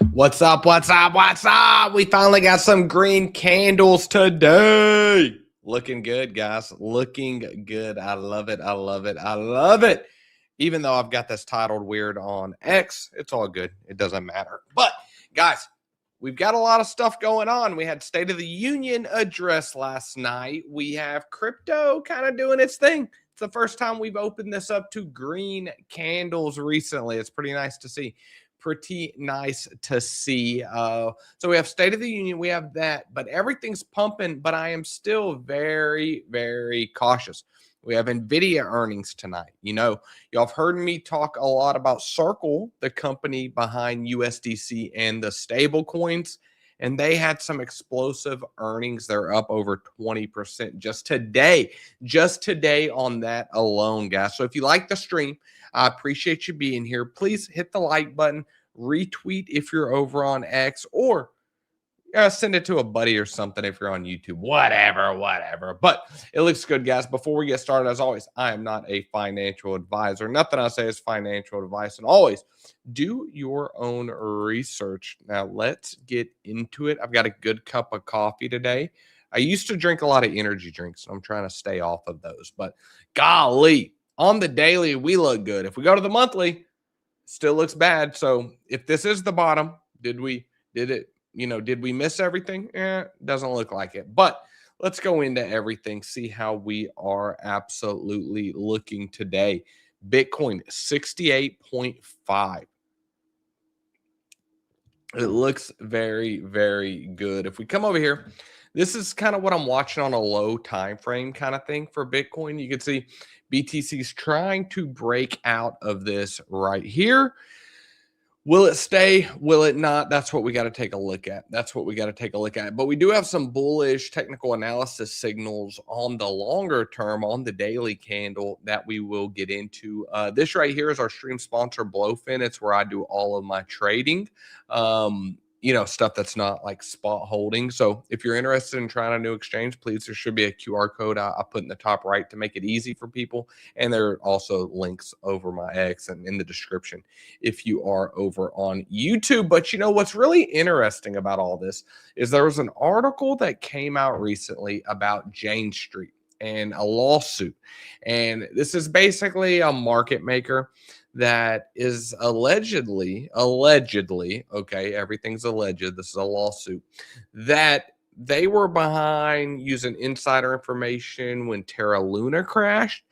What's up? What's up? What's up? We finally got some green candles today. Looking good, guys. Looking good. I love it. I love it. I love it. Even though I've got this titled weird on X, it's all good. It doesn't matter. But, guys, we've got a lot of stuff going on. We had State of the Union address last night. We have crypto kind of doing its thing. It's the first time we've opened this up to green candles recently. It's pretty nice to see. Pretty nice to see. So we have State of the Union, we have that, but everything's pumping, but I am still very, very cautious. We have NVIDIA earnings tonight. You know, y'all have heard me talk a lot about Circle, the company behind USDC and the stablecoins, and they had some explosive earnings. They're up over 20% just today on that alone, guys. So if you like the stream, I appreciate you being here. Please hit the like button, retweet if you're over on X, or send it to a buddy or something if you're on YouTube. Whatever. But it looks good, guys. Before we get started, as always, I am not a financial advisor. Nothing I say is financial advice. And always do your own research. Now, let's get into it. I've got a good cup of coffee today. I used to drink a lot of energy drinks, so I'm trying to stay off of those. But golly, on the daily, we look good. If we go to the monthly, it still looks bad. So if this is the bottom, did we miss everything? Doesn't look like it. But let's go into everything, see how we are absolutely looking today. Bitcoin 68.5. It looks very, very good. If we come over here, this is kind of what I'm watching on a low time frame kind of thing for Bitcoin. You can see BTC's trying to break out of this right here. Will it stay? Will it not? That's what we got to take a look at. But we do have some bullish technical analysis signals on the longer term, on the daily candle that we will get into. This right here is our stream sponsor, Blofin. It's where I do all of my trading. Stuff that's not like spot holding. So if you're interested in trying a new exchange, please, there should be a QR code I put in the top right to make it easy for people. And there are also links over my X and in the description if you are over on YouTube. But you know, what's really interesting about all this is there was an article that came out recently about Jane Street and a lawsuit. And this is basically a market maker that is allegedly, okay, everything's alleged, this is a lawsuit, that they were behind using insider information when Terra Luna crashed,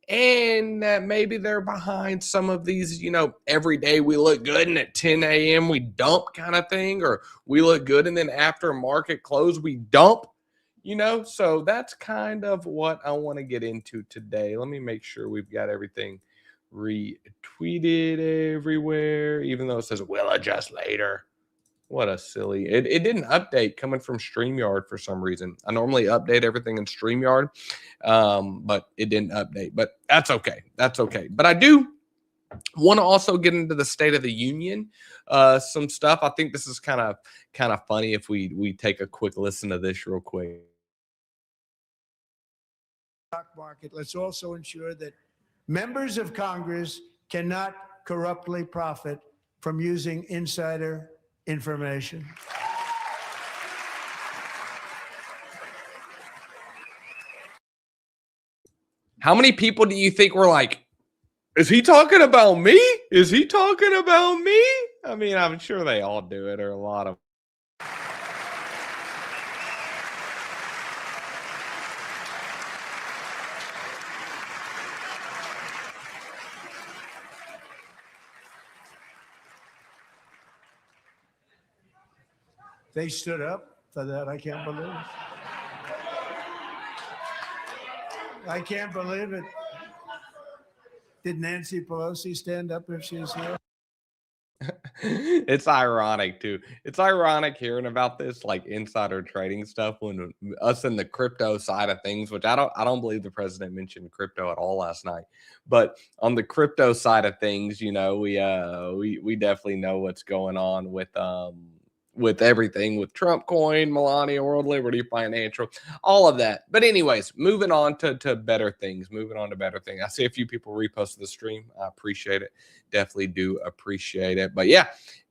and that maybe they're behind some of these, every day we look good and at 10 a.m. we dump kind of thing, or we look good and then after market close we dump, so that's kind of what I want to get into today. Let me make sure we've got everything retweeted everywhere, even though it says we'll adjust later. What a silly, it didn't update coming from StreamYard for some reason. I normally update everything in StreamYard, but it didn't update. But that's okay. But I do want to also get into the State of the Union, some stuff. I think this is kind of funny if we take a quick listen to this real quick. Stock market. Let's also ensure that members of Congress cannot corruptly profit from using insider information. How many people do you think were like, is he talking about me? I mean, I'm sure they all do it, or a lot of. They stood up for that. I can't believe it. Did Nancy Pelosi stand up if she's here? It's ironic too. It's ironic hearing about this like insider trading stuff when us in the crypto side of things, which I don't believe the president mentioned crypto at all last night. But on the crypto side of things, we definitely know what's going on with with everything with Trump coin, Melania, World Liberty Financial, all of that. But anyways, moving on to better things, I see a few people repost the stream. I appreciate it. Definitely do appreciate it. But yeah,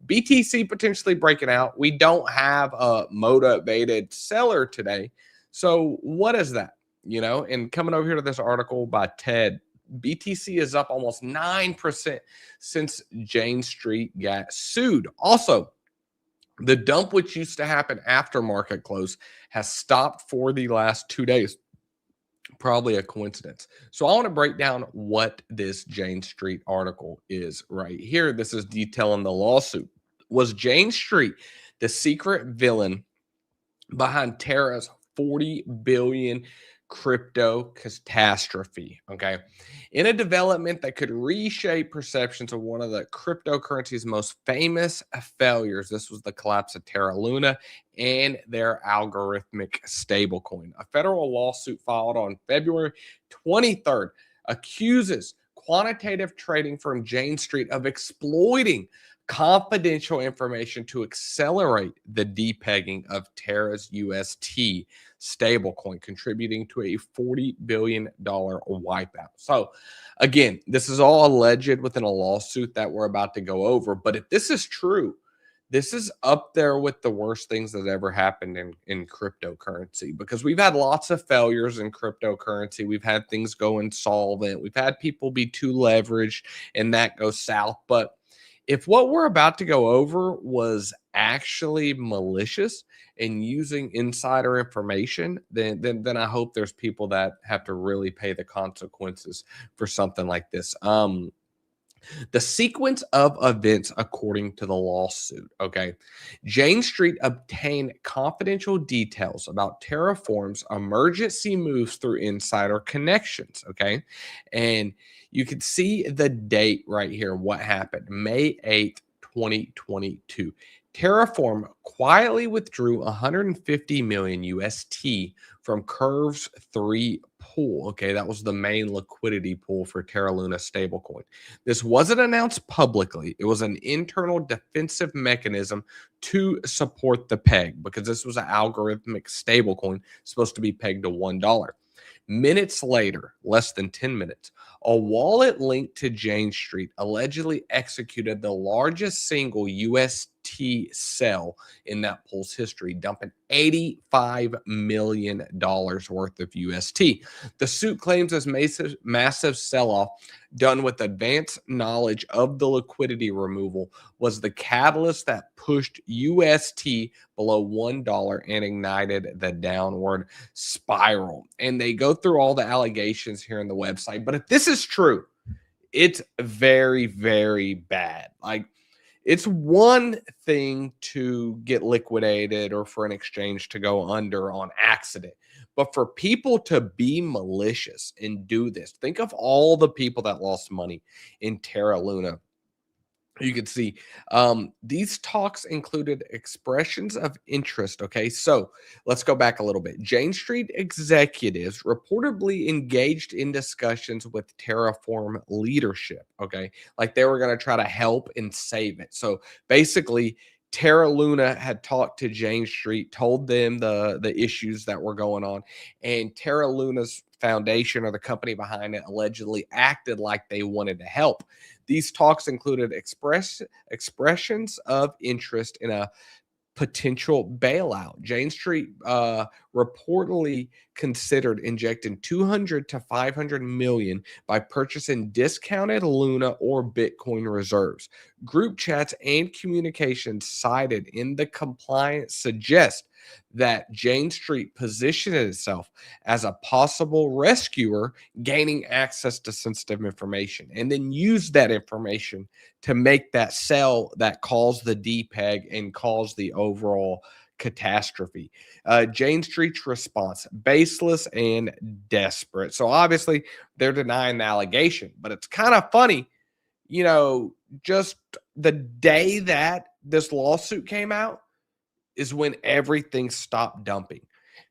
BTC potentially breaking out. We don't have a motivated seller today. So what is that? And coming over here to this article by Ted, BTC is up almost 9% since Jane Street got sued. Also, the dump, which used to happen after market close, has stopped for the last 2 days. Probably a coincidence. So I want to break down what this Jane Street article is right here. This is detailing the lawsuit. Was Jane Street the secret villain behind Terra's 40 billion crypto catastrophe? Okay. In a development that could reshape perceptions of one of the cryptocurrency's most famous failures, this was the collapse of Terra Luna and their algorithmic stablecoin. A federal lawsuit filed on February 23rd accuses quantitative trading firm Jane Street of exploiting confidential information to accelerate the depegging of Terra's UST stablecoin, contributing to a $40 billion wipeout. So again, this is all alleged within a lawsuit that we're about to go over. But if this is true, this is up there with the worst things that ever happened in cryptocurrency, because we've had lots of failures in cryptocurrency. We've had things go insolvent. We've had people be too leveraged and that goes south. But if what we're about to go over was actually malicious and using insider information, then I hope there's people that have to really pay the consequences for something like this. The sequence of events according to the lawsuit, okay? Jane Street obtained confidential details about Terraform's emergency moves through insider connections, okay? And you can see the date right here, what happened, May 8th, 2022. Terraform quietly withdrew 150 million UST from Curve's 3 pool. Okay, that was the main liquidity pool for Terra Luna stablecoin. This wasn't announced publicly. It was an internal defensive mechanism to support the peg, because this was an algorithmic stablecoin supposed to be pegged to $1. Minutes later, less than 10 minutes, a wallet linked to Jane Street allegedly executed the largest single UST sell in that pool's history, dumping $85 million worth of UST. The suit claims this massive sell-off, done with advanced knowledge of the liquidity removal, was the catalyst that pushed UST below $1 and ignited the downward spiral. And they go through all the allegations here on the website. But if this is true, it's very, very bad. Like, it's one thing to get liquidated or for an exchange to go under on accident. But for people to be malicious and do this, think of all the people that lost money in Terra Luna. You can see these talks included expressions of interest. Okay, so let's go back a little bit. Jane Street executives reportedly engaged in discussions with Terraform leadership. Okay, like they were going to try to help and save it. So basically, Terra Luna had talked to Jane Street, told them the issues that were going on, and Terra Luna's foundation, or the company behind it, allegedly acted like they wanted to help. These talks included expressions of interest in a potential bailout. Jane Street reportedly considered injecting 200 to 500 million by purchasing discounted Luna or Bitcoin reserves. Group chats and communications cited in the compliance suggest that Jane Street positioned itself as a possible rescuer, gaining access to sensitive information, and then used that information to make that sell that caused the depeg and caused the overall catastrophe. Jane Street's response, baseless and desperate. So obviously they're denying the allegation, but it's kind of funny, just the day that this lawsuit came out is when everything stopped dumping.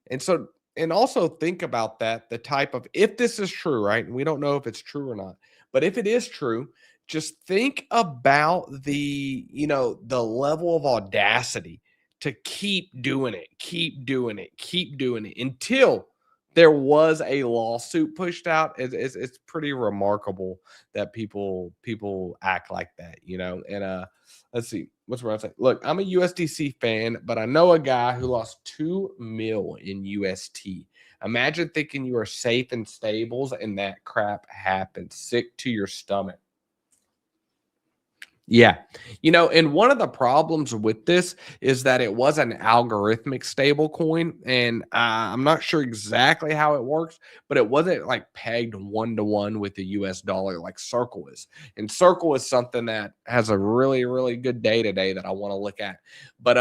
And also think about that, the type of, if this is true, right? And we don't know if it's true or not, but if it is true, just think about the level of audacity to keep doing it, keep doing it, keep doing it until there was a lawsuit pushed out. It's pretty remarkable that people act like that, you know. And let's see, what's what I'm saying. Look, I'm a USDC fan, but I know a guy who lost 2 mil in UST. Imagine thinking you are safe in stables and that crap happens. Sick to your stomach. Yeah. You know, and one of the problems with this is that it was an algorithmic stable coin. And I'm not sure exactly how it works, but it wasn't like pegged 1-to-1 with the US dollar like Circle is. And Circle is something that has a really, really good day today that I want to look at. But,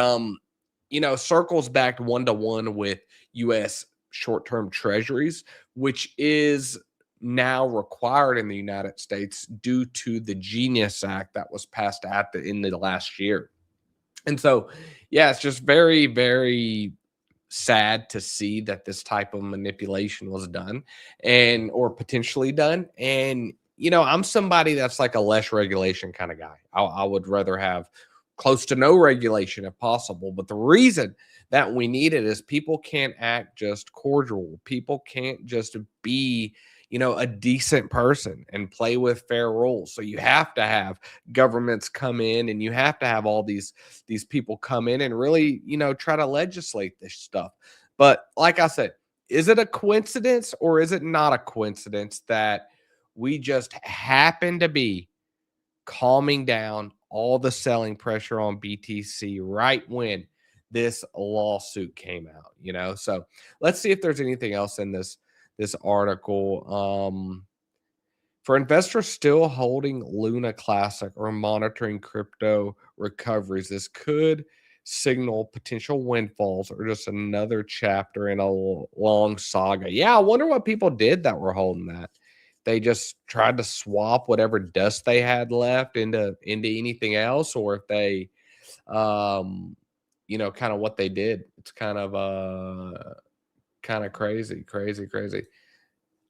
you know, Circle's backed 1-to-1 with US short-term treasuries, which is now required in the United States due to the Genius Act that was passed at the end of the last year. And so, yeah, it's just very, very sad to see that this type of manipulation was done and or potentially done. And, you know, I'm somebody that's like a less regulation kind of guy. I would rather have close to no regulation if possible. But the reason that we need it is people can't act just cordial. People can't just be, you know, a decent person and play with fair rules. So you have to have governments come in and you have to have all these people come in and really, you know, try to legislate this stuff. But like I said, is it a coincidence or is it not a coincidence that we just happen to be calming down all the selling pressure on BTC right when this lawsuit came out, you know? So let's see if there's anything else in this article. For investors still holding Luna Classic or monitoring crypto recoveries, this could signal potential windfalls or just another chapter in a long saga. Yeah, I wonder what people did that were holding that. They just tried to swap whatever dust they had left into anything else, or if they, you know, kind of what they did. It's kind of crazy.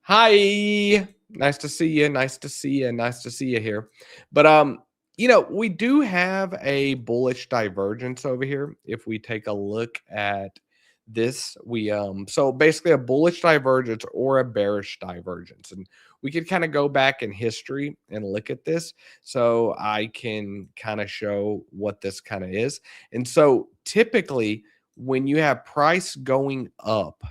Hi, nice to see you. Nice to see you. Nice to see you here. But you know, we do have a bullish divergence over here. If we take a look at this, we so basically a bullish divergence or a bearish divergence. And we could kind of go back in history and look at this so I can kind of show what this kind of is. And so typically when you have price going up,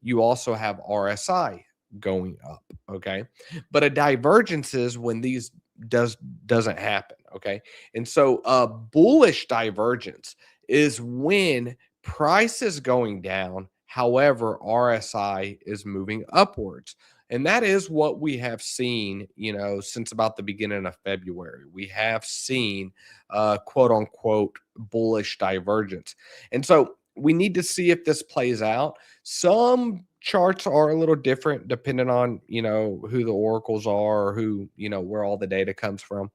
you also have RSI going up, okay? But a divergence is when these doesn't happen, okay? And so a bullish divergence is when price is going down, however RSI is moving upwards. And that is what we have seen, you know, since about the beginning of February. We have seen quote unquote bullish divergence. And so we need to see if this plays out. Some charts are a little different depending on, you know, who the oracles are or who, you know, where all the data comes from.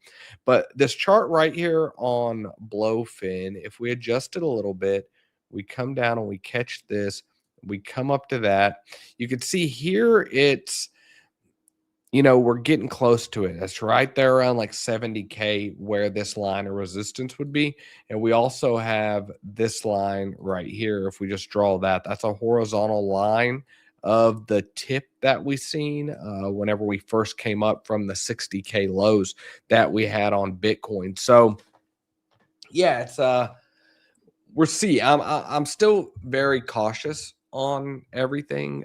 But this chart right here on Blofin, if we adjust it a little bit, we come down and we catch this, we come up to that. You can see here it's, you know, we're getting close to it. That's right there around like 70K where this line of resistance would be. And we also have this line right here. If we just draw that, that's a horizontal line of the tip that we seen whenever we first came up from the 60K lows that we had on Bitcoin. So yeah, it's we'll see. I'm still very cautious on everything.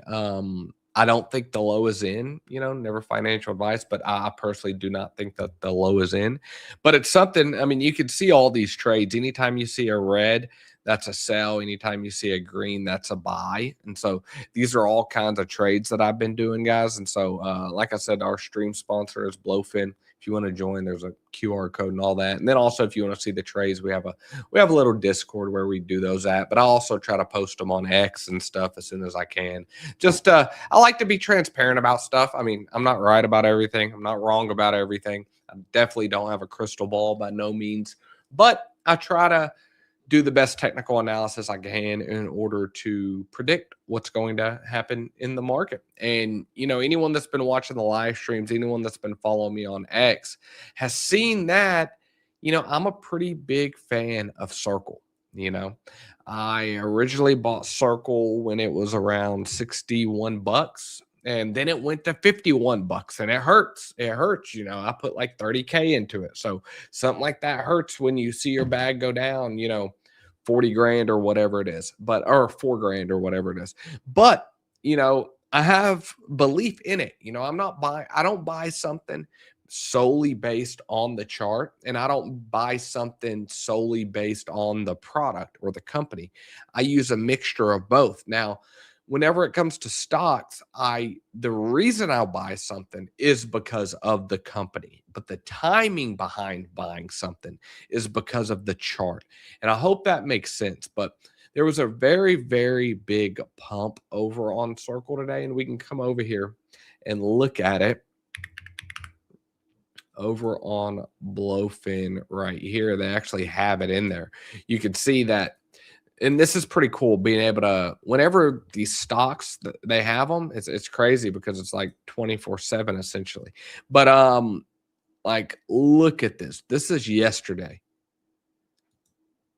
I don't think the low is in, you know, never financial advice, but I personally do not think that the low is in. But it's something, I mean, you can see all these trades. Anytime you see a red, that's a sell. Anytime you see a green, that's a buy. And so these are all kinds of trades that I've been doing, guys. And so, like I said, our stream sponsor is Blofin. If you want to join, there's a QR code and all that. And then also, if you want to see the trades, we have a little Discord where we do those at. But I also try to post them on X and stuff as soon as I can. Just I like to be transparent about stuff. I mean, I'm not right about everything. I'm not wrong about everything. I definitely don't have a crystal ball by no means. But I try to do the best technical analysis I can in order to predict what's going to happen in the market. And, you know, anyone that's been watching the live streams, anyone that's been following me on X has seen that, you know, I'm a pretty big fan of Circle. You know, I originally bought Circle when it was around 61 bucks. And then it went to 51 bucks and it hurts. It hurts. You know, I put like 30K into it. So something like that hurts when you see your bag go down, 40 grand or whatever it is, or 4 grand or whatever it is. But, I have belief in it. I don't buy something solely based on the chart, and I don't buy something solely based on the product or the company. I use a mixture of both. Now, whenever it comes to stocks, the reason I'll buy something is because of the company, but the timing behind buying something is because of the chart. And I hope that makes sense. But there was a very, very big pump over on Circle today, and we can come over here and look at it over on Blofin right here. They actually have it in there. You can see that, and this is pretty cool being able to, whenever these stocks they have them, it's crazy because it's like 24/7 essentially. But like look at this. This is yesterday.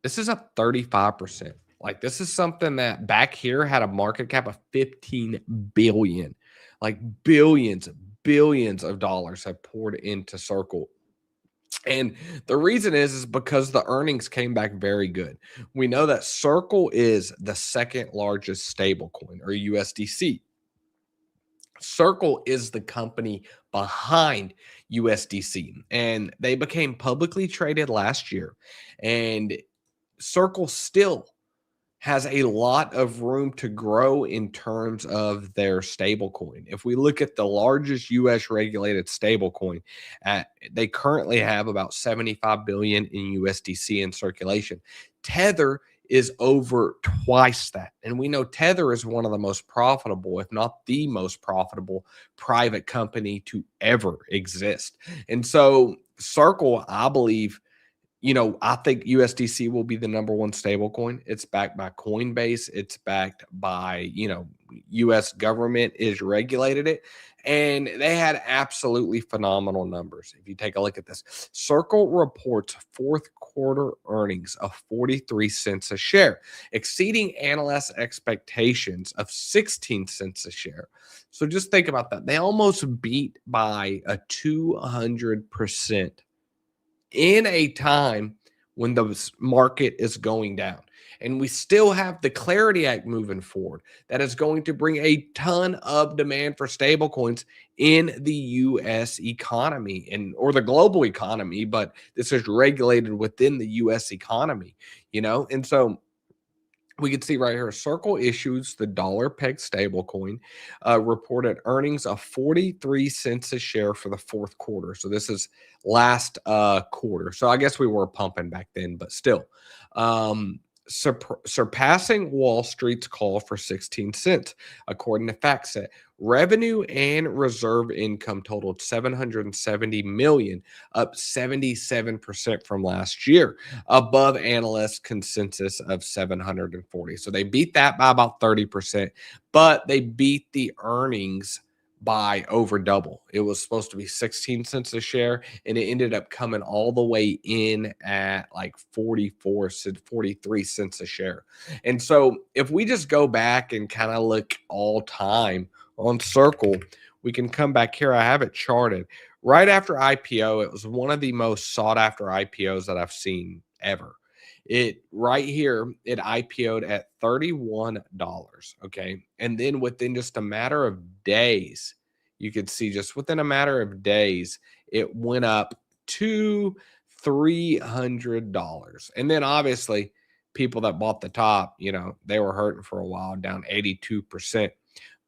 This is up 35%. Like this is something that back here had a market cap of 15 billion. Like billions of dollars have poured into Circle. And the reason is because the earnings came back very good. We know that Circle is the second largest stable coin, or USDC. Circle is the company behind USDC, and they became publicly traded last year. And Circle still has a lot of room to grow in terms of their stablecoin. If we look at the largest US regulated stablecoin, they currently have about 75 billion in USDC in circulation. Tether is over twice that. And we know Tether is one of the most profitable, if not the most profitable private company to ever exist. And so Circle, I believe, I think USDC will be the number one stable coin. It's backed by Coinbase. It's backed by, US government is regulated it. And they had absolutely phenomenal numbers. If you take a look at this, Circle reports fourth quarter earnings of 43 cents a share, exceeding analyst expectations of 16 cents a share. So just think about that. They almost beat by a 200% in a time when the market is going down. And we still have the Clarity Act moving forward that is going to bring a ton of demand for stablecoins in the US economy or the global economy, but this is regulated within the US economy, And so we can see right here, Circle issues the dollar peg stablecoin, reported earnings of 43 cents a share for the fourth quarter. So this is last quarter. So I guess we were pumping back then, but still. Surpassing Wall Street's call for 16 cents, according to FactSet. Revenue and reserve income totaled 770 million, up 77% from last year, above analyst consensus of 740. So they beat that by about 30%, but they beat the earnings by over double. It was supposed to be 16 cents a share, and it ended up coming all the way in at like 43 cents a share. And so if we just go back and kind of look all time on Circle, we can come back here. I have it charted. Right after IPO, it was one of the most sought after IPOs that I've seen ever. It right here, it IPO'd at $31. Okay. And then within just a matter of days, you could see just within a matter of days, it went up to $300. And then obviously, people that bought the top, they were hurting for a while, down 82%.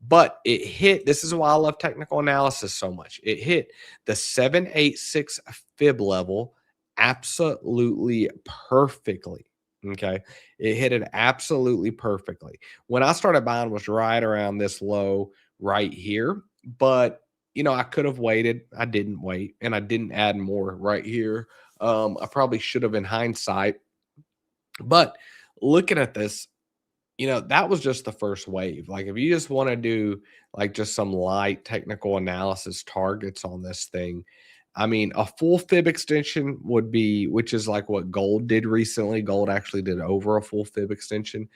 But it hit, this is why I love technical analysis so much. It hit the 786 fib level absolutely perfectly. Okay. It hit it absolutely perfectly. When I started buying was right around this low right here. But, I could have waited. I didn't wait, and I didn't add more right here. I probably should have in hindsight. But looking at this, that was just the first wave. Like if you just want to do like just some light technical analysis targets on this thing, I mean, a full fib extension would be, which is like what gold did recently. Gold actually did over a full fib extension.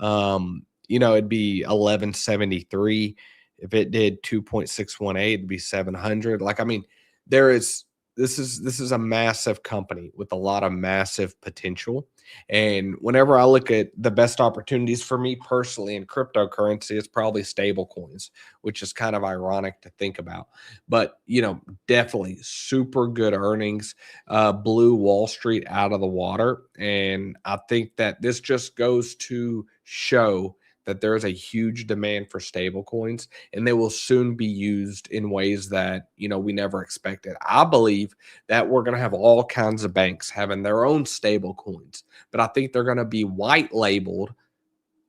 It'd be 1173. If it did 2.618, it'd be 700. Like, I mean, there is this is a massive company with a lot of massive potential. And whenever I look at the best opportunities for me personally in cryptocurrency, it's probably stable coins, which is kind of ironic to think about. But, definitely super good earnings, blew Wall Street out of the water. And I think that this just goes to show that there is a huge demand for stable coins, and they will soon be used in ways that, we never expected. I believe that we're going to have all kinds of banks having their own stable coins, but I think they're going to be white labeled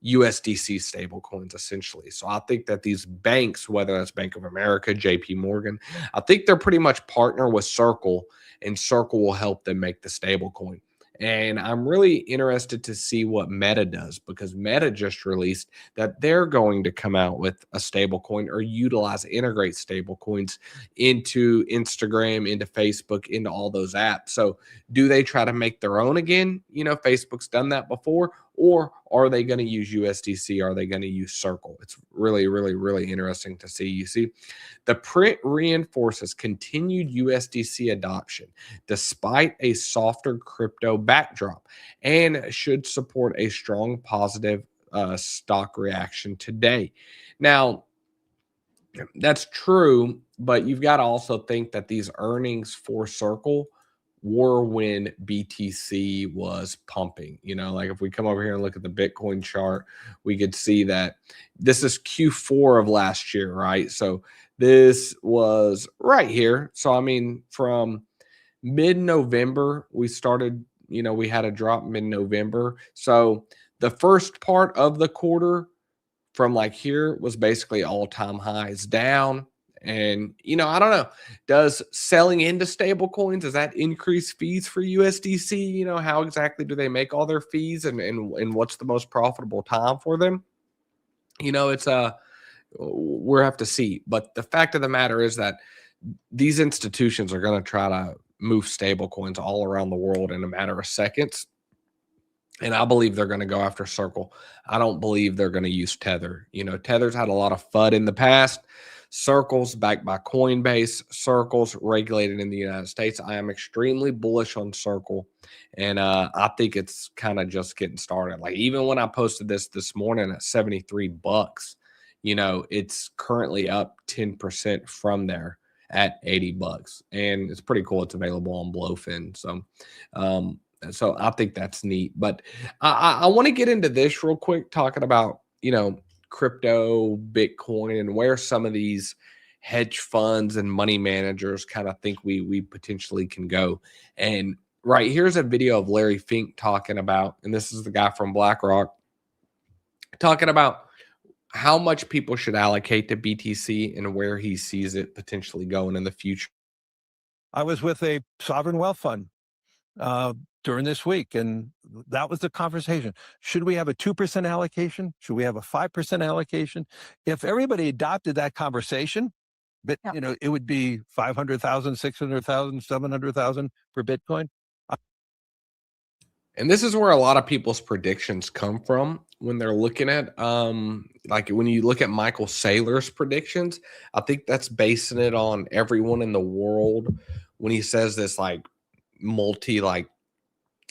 USDC stable coins essentially. So I think that these banks, whether that's Bank of America, JP Morgan, I think they're pretty much partner with Circle, and Circle will help them make the stable coin. And I'm really interested to see what Meta does, because Meta just released that they're going to come out with a stable coin or integrate stable coins into Instagram, into Facebook, into all those apps. So do they try to make their own again? Facebook's done that before. Or are they going to use USDC? Are they going to use Circle? It's really, really, really interesting to see. You see, the print reinforces continued USDC adoption despite a softer crypto backdrop, and should support a strong positive stock reaction today. Now, that's true, but you've got to also think that these earnings for Circle were when BTC was pumping. Like if we come over here and look at the Bitcoin chart, we could see that this is Q4 of last year, right? So this was right here. So, I mean, from mid-November, we started, we had a drop mid-November. So the first part of the quarter from like here was basically all-time highs down. And I don't know, does selling into stable coins, does that increase fees for USDC? How exactly do they make all their fees, and what's the most profitable time for them? It's we'll have to see. But the fact of the matter is that these institutions are going to try to move stable coins all around the world in a matter of seconds. And I believe they're going to go after Circle. I don't believe they're going to use Tether. Tether's had a lot of FUD in the past. Circle's backed by Coinbase. Circle's regulated in the United States. I am extremely bullish on Circle, and I think it's kind of just getting started. Like, even when I posted this morning at 73 bucks, it's currently up 10% from there at 80 bucks, and it's pretty cool. It's available on Blofin. So I think that's neat. But I want to get into this real quick, talking about, crypto, Bitcoin, and where some of these hedge funds and money managers kind of think we potentially can go. And right here's a video of Larry Fink talking about, and this is the guy from BlackRock, talking about how much people should allocate to BTC and where he sees it potentially going in the future. I was with a sovereign wealth fund during this week, and that was the conversation. Should we have a 2% allocation? Should we have a 5% allocation? If everybody adopted that conversation, but it would be 500,000, 600,000, 700,000 for Bitcoin. And this is where a lot of people's predictions come from when they're looking at, like when you look at Michael Saylor's predictions. I think that's basing it on everyone in the world when he says this like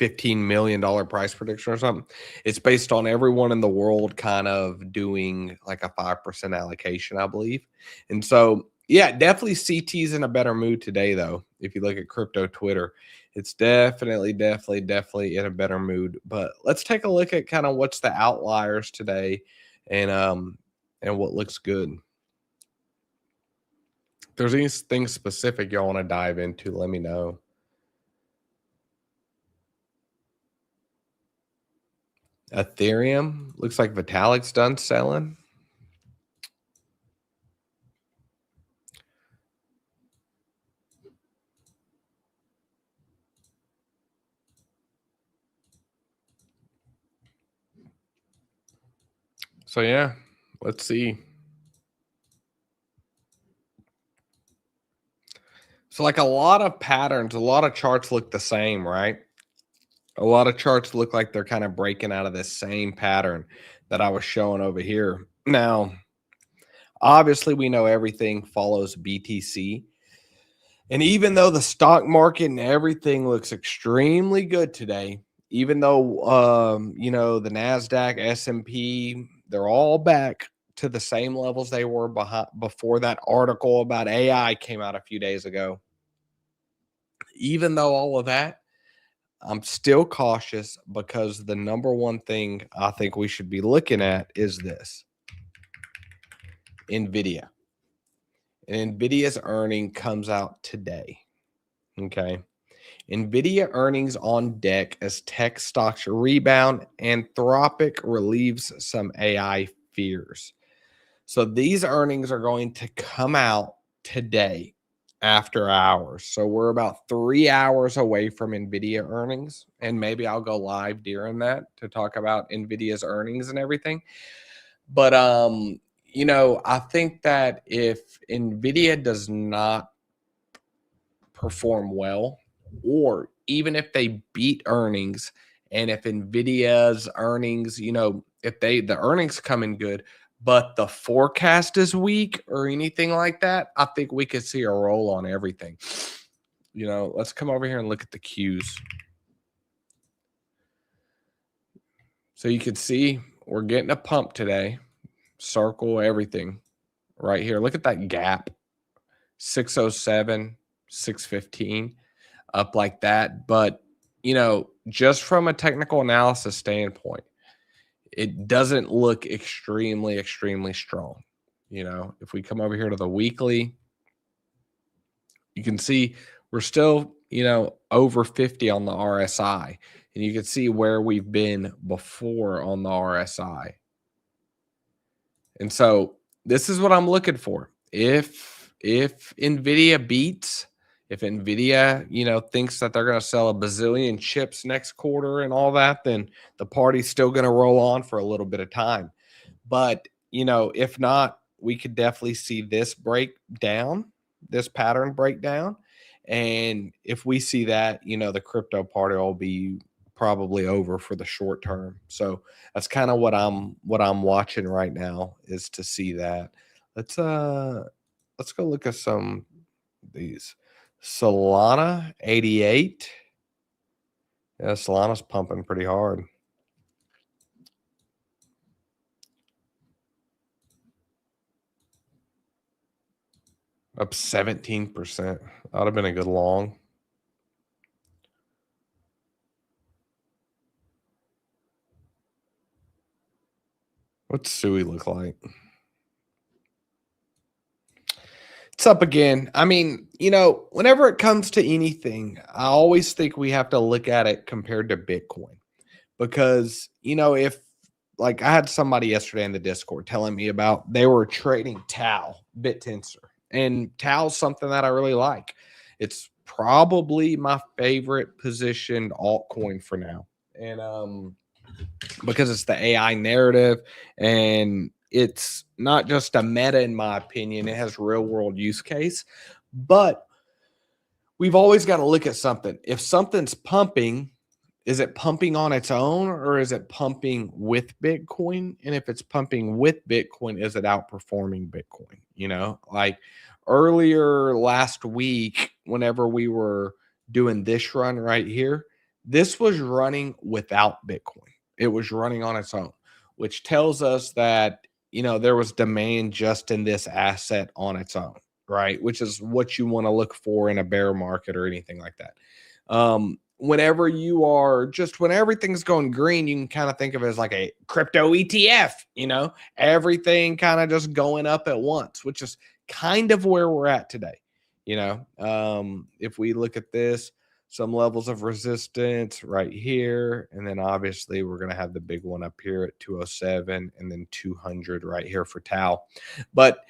$15 million price prediction or something. It's based on everyone in the world kind of doing like a 5% allocation, I believe. And so, yeah, definitely CT's in a better mood today, though. If you look at crypto Twitter, it's definitely in a better mood. But let's take a look at kind of what's the outliers today, and what looks good. If there's anything specific y'all want to dive into, let me know. Ethereum looks like Vitalik's done selling. So yeah, let's see. So like a lot of patterns, a lot of charts look the same, right? A lot of charts look like they're kind of breaking out of this same pattern that I was showing over here. Now, obviously, we know everything follows BTC. And even though the stock market and everything looks extremely good today, even though the Nasdaq, S&P, they're all back to the same levels they were before that article about AI came out a few days ago. Even though all of that, I'm still cautious because the number one thing I think we should be looking at is this: NVIDIA. And NVIDIA's earning comes out today. Okay. NVIDIA earnings on deck as tech stocks rebound. Anthropic relieves some AI fears. So these earnings are going to come out today after hours. So we're about 3 hours away from NVIDIA earnings. And maybe I'll go live during that to talk about NVIDIA's earnings and everything. But I think that if NVIDIA does not perform well, or even if they beat earnings, and if NVIDIA's earnings, if the earnings come in good, but the forecast is weak or anything like that, I think we could see a roll on everything. Let's come over here and look at the Qs. So you can see we're getting a pump today. Circle everything right here. Look at that gap. 607, 615 up like that. But, just from a technical analysis standpoint, it doesn't look extremely, extremely strong. If we come over here to the weekly, you can see we're still, over 50 on the RSI. And you can see where we've been before on the RSI. And so this is what I'm looking for. If NVIDIA beats, if NVIDIA, thinks that they're going to sell a bazillion chips next quarter and all that, then the party's still going to roll on for a little bit of time. But, if not, we could definitely see this break down, this pattern break down. And if we see that, the crypto party will be probably over for the short term. So that's kind of what I'm watching right now, is to see that. Let's go look at some of these. Solana 88. Yeah, Solana's pumping pretty hard. Up 17%. That would have been a good long. What's Sui look like? It's up again. I mean, whenever it comes to anything, I always think we have to look at it compared to Bitcoin. Because, if, like, I had somebody yesterday in the Discord telling me about they were trading Tau, Bittensor. And Tau's something that I really like. It's probably my favorite positioned altcoin for now. And because it's the AI narrative, and it's not just a meta, in my opinion. It has real world use case. But we've always got to look at something. If something's pumping, is it pumping on its own, or is it pumping with Bitcoin? And if it's pumping with Bitcoin, is it outperforming Bitcoin? Like earlier last week, whenever we were doing this run right here, this was running without Bitcoin. It was running on its own, which tells us that, there was demand just in this asset on its own, right? Which is what you want to look for in a bear market or anything like that. Whenever when everything's going green, you can kind of think of it as like a crypto ETF, everything kind of just going up at once, which is kind of where we're at today. If we look at this, some levels of resistance right here, and then obviously we're going to have the big one up here at 207, and then 200 right here for Tau. But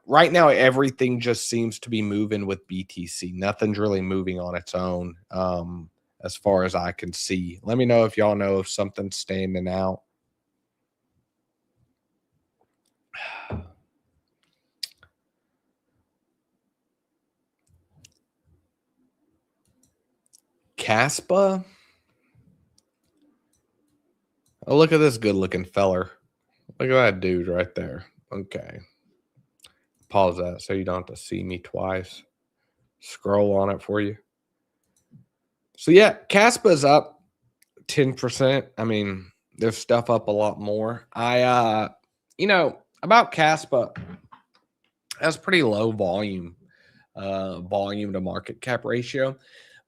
right now everything just seems to be moving with BTC. Nothing's really moving on its own, as far as I can see. Let me know if y'all know if something's standing out. Kaspa. Oh, look at this good looking feller. Look at that dude right there. Okay. Pause that so you don't have to see me twice. Scroll on it for you. So yeah, Kaspa's up 10%. I mean, there's stuff up a lot more. About Kaspa, that's pretty low volume to market cap ratio.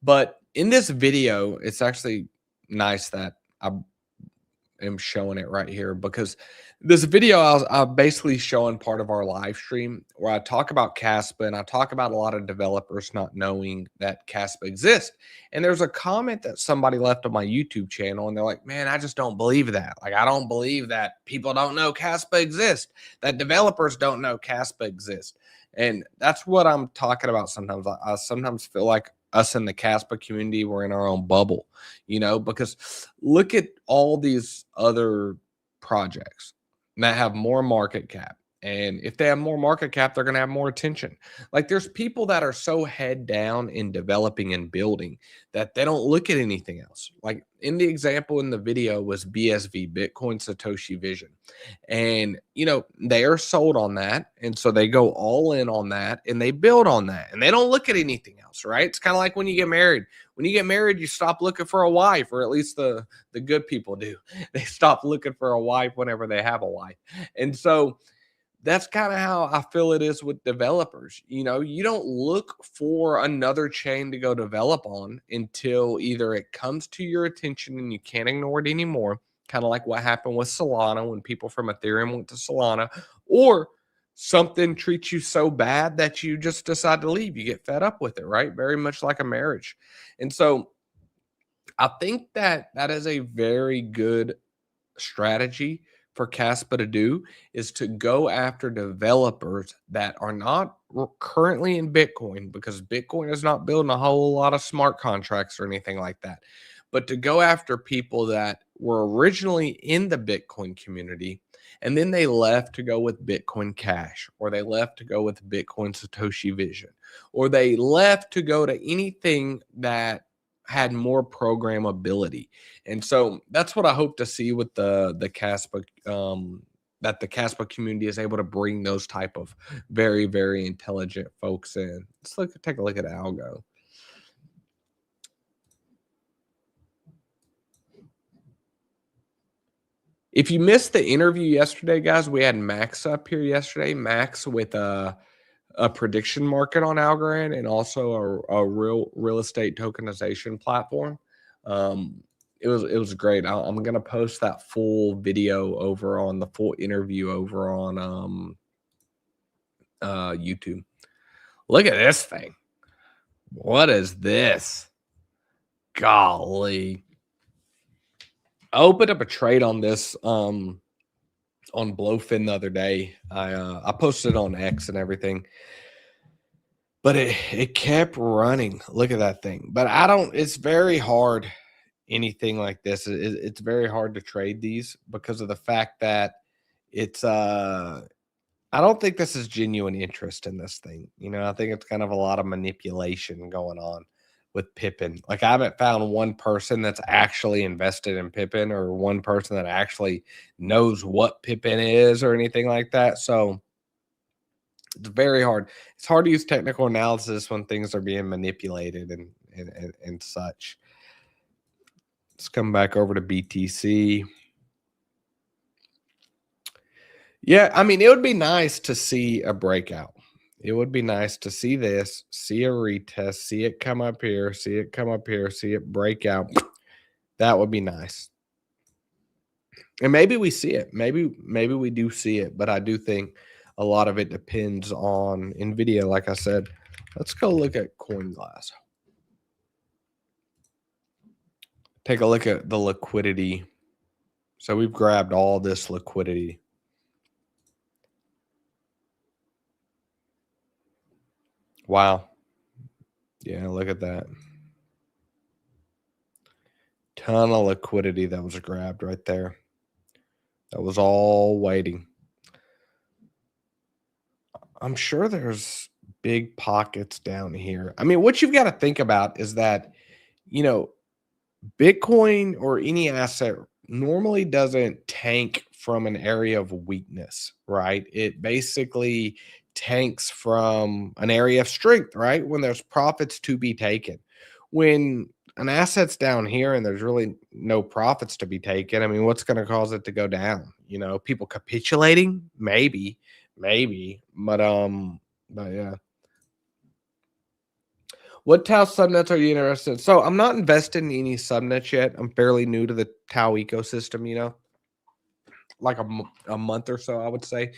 But in this video, it's actually nice that I am showing it right here, because this video I'm basically showing part of our live stream where I talk about Kaspa, and I talk about a lot of developers not knowing that Kaspa exists. And there's a comment that somebody left on my YouTube channel, and they're like, man, I just don't believe that. Like, I don't believe that people don't know Kaspa exists, that developers don't know Kaspa exists. And that's what I'm talking about sometimes. I sometimes feel like us in the Kaspa community, we're in our own bubble, because look at all these other projects that have more market cap. And if they have more market cap, they're going to have more attention. Like, there's people that are so head down in developing and building that they don't look at anything else. Like in the example in the video was BSV, Bitcoin Satoshi Vision. And, they are sold on that. And so they go all in on that and they build on that, and they don't look at anything else, right? It's kind of like when you get married. When you get married, you stop looking for a wife, or at least the good people do. They stop looking for a wife whenever they have a wife. And so that's kind of how I feel it is with developers. You don't look for another chain to go develop on until either it comes to your attention and you can't ignore it anymore, kind of like what happened with Solana when people from Ethereum went to Solana, or something treats you so bad that you just decide to leave. You get fed up with it, right? Very much like a marriage. And so I think that is a very good strategy for Kaspa to do, is to go after developers that are not currently in Bitcoin, because Bitcoin is not building a whole lot of smart contracts or anything like that, but to go after people that were originally in the Bitcoin community and then they left to go with Bitcoin Cash, or they left to go with Bitcoin Satoshi Vision, or they left to go to anything that had more programmability. And so that's what I hope to see with the Kaspa, that the Kaspa community is able to bring those type of very, very intelligent folks in. Let's take a look at Algo. If you missed the interview yesterday, guys, we had Max up here yesterday. Max with a prediction market on Algorand, and also a real estate tokenization platform. It was great. I'm gonna post that full video over on the full interview over on YouTube. Look at this thing. What is this? Golly. I opened up a trade on this on Blofin the other day. I posted it on X and everything. But it kept running. Look at that thing. But it's very hard, anything like this. It's very hard to trade these because of the fact that it's I don't think this is genuine interest in this thing. I think it's kind of a lot of manipulation going on with Pippin. Like, I haven't found one person that's actually invested in Pippin, or one person that actually knows what Pippin is or anything like that. So it's very hard. It's hard to use technical analysis when things are being manipulated and such. Let's come back over to BTC. Yeah, I mean, it would be nice to see a breakout. It would be nice to see this, see a retest, see it come up here, see it come up here, see it break out. That would be nice. And maybe we see it. Maybe we do see it, but I do think a lot of it depends on NVIDIA, like I said. Let's go look at CoinGlass. Take a look at the liquidity. So we've grabbed all this liquidity. Wow. Yeah, look at that. Ton of liquidity that was grabbed right there. That was all waiting. I'm sure there's big pockets down here. I mean, what you've got to think about is that, you know, Bitcoin or any asset normally doesn't tank from an area of weakness, right? It basically tanks from an area of strength, right? When there's profits to be taken. When an asset's down here and there's really no profits to be taken, I mean, what's going to cause it to go down? People capitulating? Maybe, but yeah. What Tau subnets are you interested in? So I'm not invested in any subnets yet. I'm fairly new to the Tau ecosystem, like a month or so, I would say,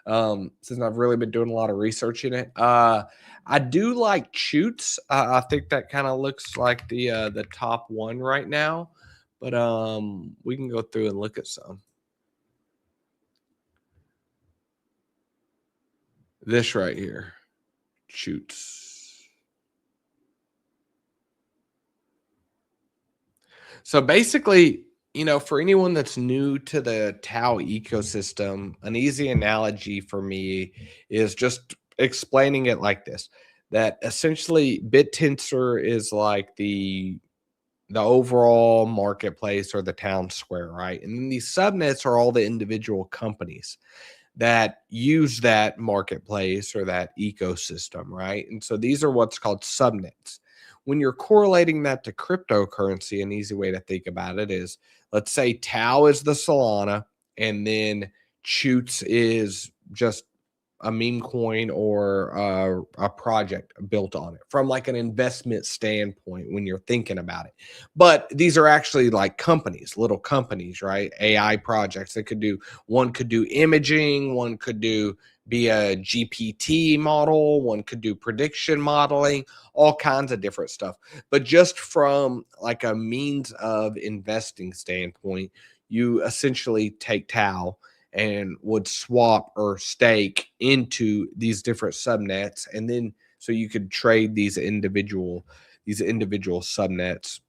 since I've really been doing a lot of research in it. I do like Chutes. I think that kind of looks like the top one right now, but we can go through and look at some. This right here, Chutes. So basically, for anyone that's new to the Tau ecosystem, an easy analogy for me is just explaining it like this: that essentially Bittensor is like the overall marketplace or the town square, right? And then these subnets are all the individual companies that use that marketplace or that ecosystem, right? And so these are what's called subnets. When you're correlating that to cryptocurrency, an easy way to think about it is, let's say Tau is the Solana, and then Chutes is just a meme coin or a project built on it from like an investment standpoint when you're thinking about it. But these are actually like companies, little companies, right? AI projects that one could do imaging, one could be a GPT model, one could do prediction modeling, all kinds of different stuff. But just from like a means of investing standpoint, you essentially take Tau and would swap or stake into these different subnets, and then so you could trade these individual subnets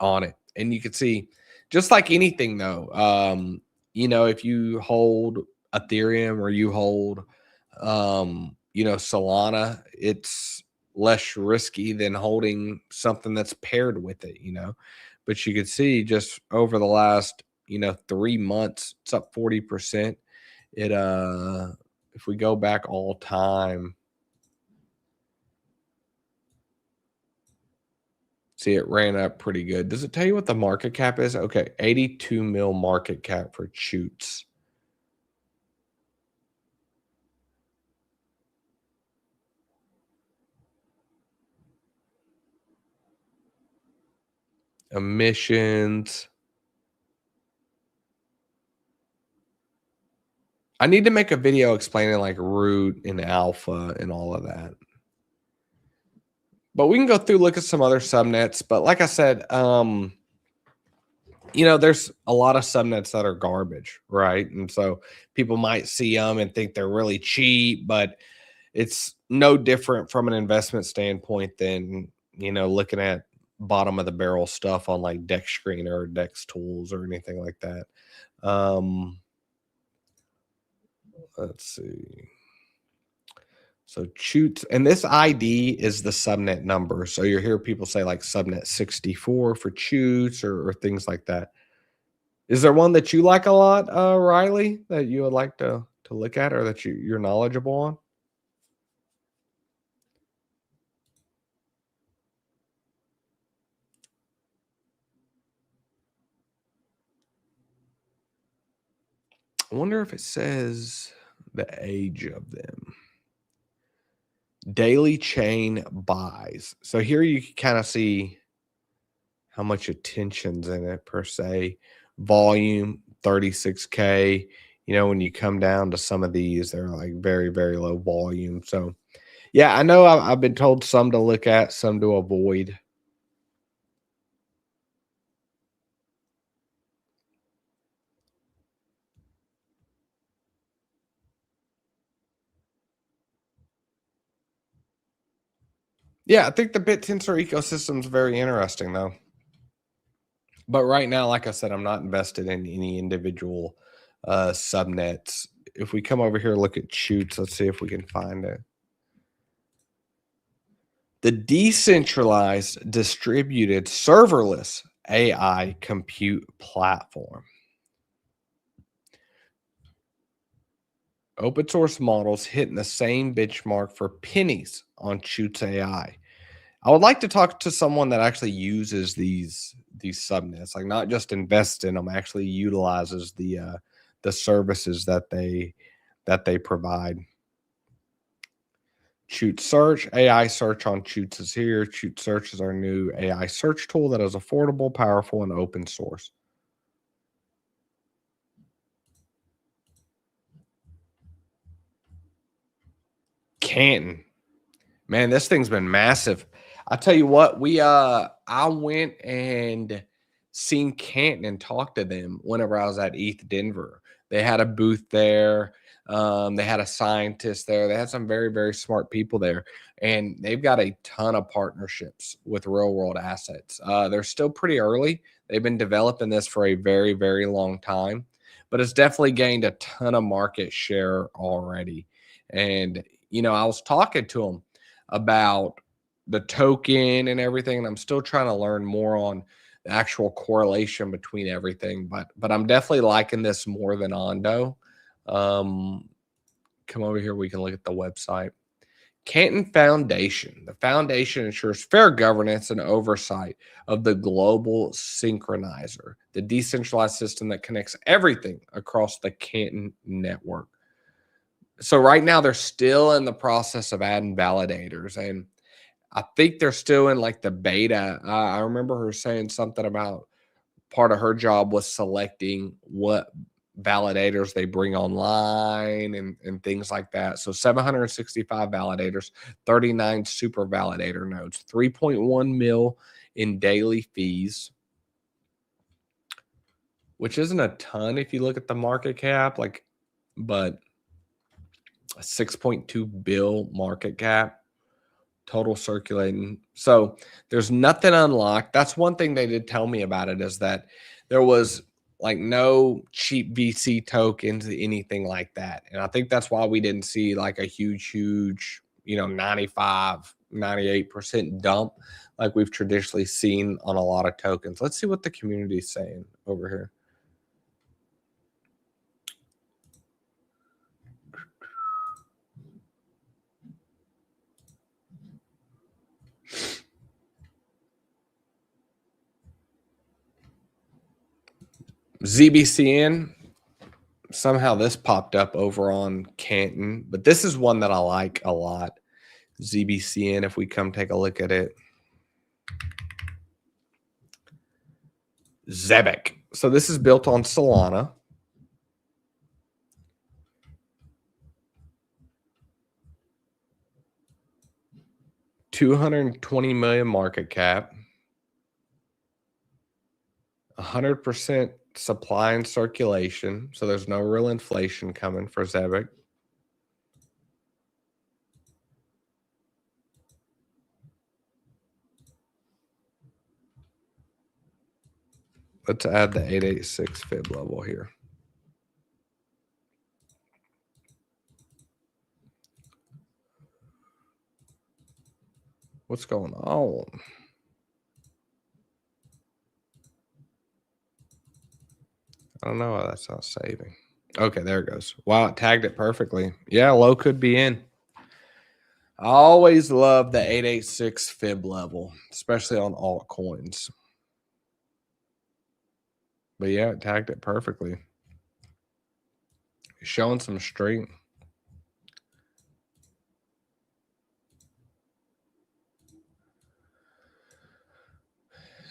on it. And you could see, just like anything though, if you hold Ethereum or you hold Solana, it's less risky than holding something that's paired with it, but you could see just over the last 3 months, it's up 40%. If we go back all time, see, it ran up pretty good. Does it tell you what the market cap is? Okay, 82 mil market cap for Chutes. Emissions. I need to make a video explaining like root and alpha and all of that. But we can go through, look at some other subnets. But like I said, there's a lot of subnets that are garbage, right? And so people might see them and think they're really cheap, but it's no different from an investment standpoint than, looking at bottom of the barrel stuff on like Dex Screener or Dex Tools or anything like that. Let's see. So Chutes, and this ID is the subnet number. So you hear people say like subnet 64 for Chutes or things like that. Is there one that you like a lot, Riley, that you would like to look at or that you're knowledgeable on? I wonder if it says the age of them. Daily chain buys. So here you can kind of see how much attention's in it per se. Volume 36K. When you come down to some of these, they're like very, very low volume. So yeah, I know I've been told some to look at, some to avoid. Yeah, I think the Bittensor ecosystem is very interesting, though. But right now, like I said, I'm not invested in any individual subnets. If we come over here, look at Chutes, let's see if we can find it. the decentralized distributed serverless AI compute platform. Open source models hitting the same benchmark for pennies on Shoots AI. I would like to talk to someone that actually uses these subnets, like not just invests in them, actually utilizes the services that they provide. Shoot Search, AI search on Shoots is here. Shoot Search is our new AI search tool that is affordable, powerful, and open source. Canton. Man, this thing's been massive. I tell you what, I went and seen Canton and talked to them whenever I was at ETH Denver. They had a booth there. They had a scientist there. They had some very, very smart people there. And they've got a ton of partnerships with real world assets. They're still pretty early. They've been developing this for a very, very long time, but it's definitely gained a ton of market share already. And, I was talking to them about the token and everything, and I'm still trying to learn more on the actual correlation between everything, but I'm definitely liking this more than Ondo. Come over here, we can look at the website. Canton Foundation. The foundation ensures fair governance and oversight of the global synchronizer, the decentralized system that connects everything across the Canton network. So right now they're still in the process of adding validators, and I think they're still in like the beta. I remember her saying something about part of her job was selecting what validators they bring online and things like that. So 765 validators, 39 super validator nodes, 3.1 mil in daily fees, which isn't a ton if you look at the market cap, but a 6.2 bill market cap total circulating. So there's nothing unlocked. That's one thing they did tell me about it, is that there was like no cheap VC tokens, anything like that. And I think that's why we didn't see like a huge, 95, 98% dump like we've traditionally seen on a lot of tokens. Let's see what the community is saying over here. ZBCN, somehow this popped up over on Canton, but this is one that I like a lot. ZBCN, if we come take a look at it. Zebec. So this is built on Solana. $220 million market cap. 100% supply and circulation. So there's no real inflation coming for Zebec. Let's add the 886 fib level here. What's going on? I don't know why that's not saving. Okay, there it goes. Wow, it tagged it perfectly. Yeah, low could be in. I always love the 886 fib level, especially on altcoins. But yeah, it tagged it perfectly. Showing some strength.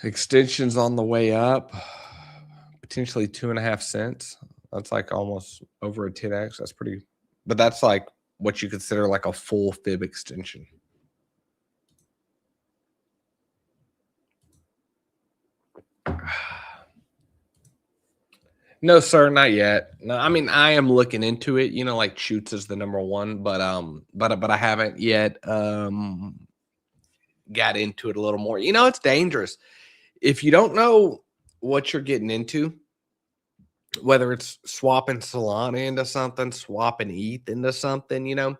Extensions on the way up, potentially 2.5 cents. That's like almost over a 10x. That's pretty, but that's like what you consider like a full fib extension. No, sir, not yet. No, I mean, I am looking into it. Like Shoots is the number one, but I haven't yet got into it a little more. It's dangerous if you don't know what you're getting into, whether it's swapping Solana into something, swapping ETH into something.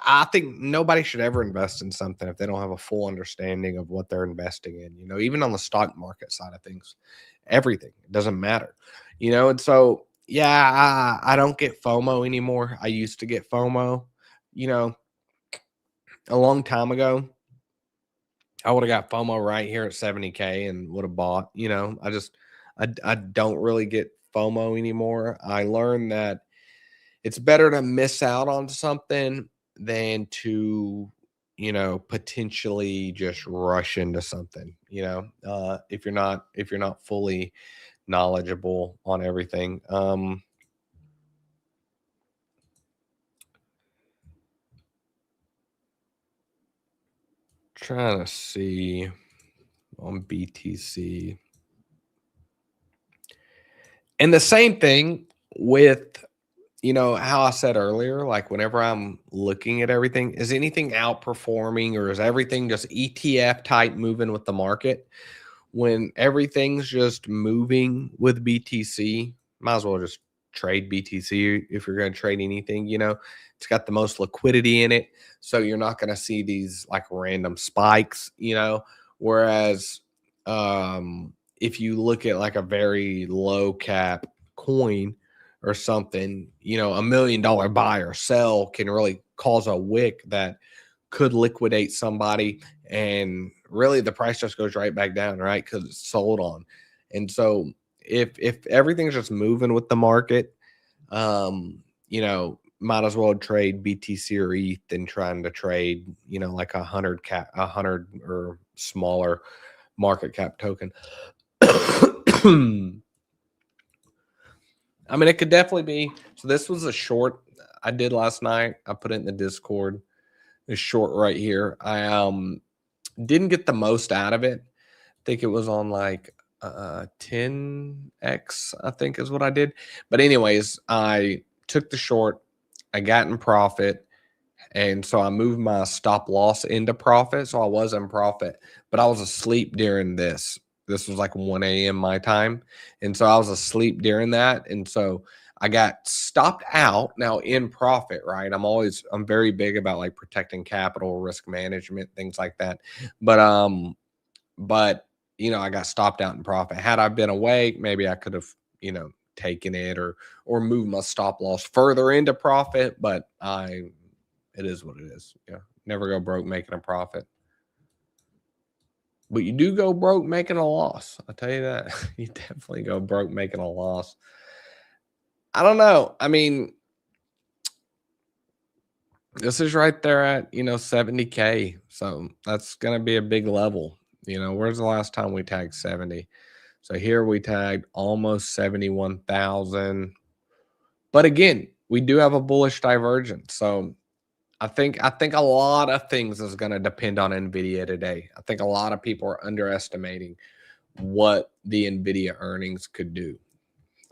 I think nobody should ever invest in something if they don't have a full understanding of what they're investing in, even on the stock market side of things, everything, it doesn't matter, and so, yeah, I don't get FOMO anymore. I used to get FOMO, you know, a long time ago. I would have got FOMO right here at 70K and would have bought, I don't really get FOMO anymore. I learned that it's better to miss out on something than to, potentially just rush into something, if you're not fully knowledgeable on everything. Trying to see on BTC. And the same thing with, how I said earlier, like whenever I'm looking at everything, is anything outperforming or is everything just ETF type moving with the market? When everything's just moving with BTC, might as well just trade BTC if you're going to trade anything, it's got the most liquidity in it. So you're not going to see these like random spikes, whereas if you look at like a very low cap coin or something, $1 million buy or sell can really cause a wick that could liquidate somebody, and really the price just goes right back down, right? Because it's sold on. And so if everything's just moving with the market, might as well trade BTC or ETH than trying to trade, like a 100 or smaller market cap token. I mean, it could definitely be. So this was a short I did last night. I put it in the Discord. It's short right here. I didn't get the most out of it. I think it was on like 10x, I think is what I did. But anyways, I took the short. I got in profit. And so I moved my stop loss into profit. So I was in profit, but I was asleep during this. This was like 1 a.m. my time. And so I was asleep during that. And so I got stopped out now in profit, right? I'm very big about like protecting capital, risk management, things like that. But I got stopped out in profit. Had I been awake, maybe I could have, taken it or moved my stop loss further into profit, but it is what it is. Yeah. Never go broke making a profit. But you do go broke making a loss. I'll tell you that. You definitely go broke making a loss. I don't know. I mean, this is right there at, 70K. So that's going to be a big level. Where's the last time we tagged 70? So here we tagged almost 71,000. But again, we do have a bullish divergence. So I think a lot of things is going to depend on NVIDIA today. I think a lot of people are underestimating what the NVIDIA earnings could do.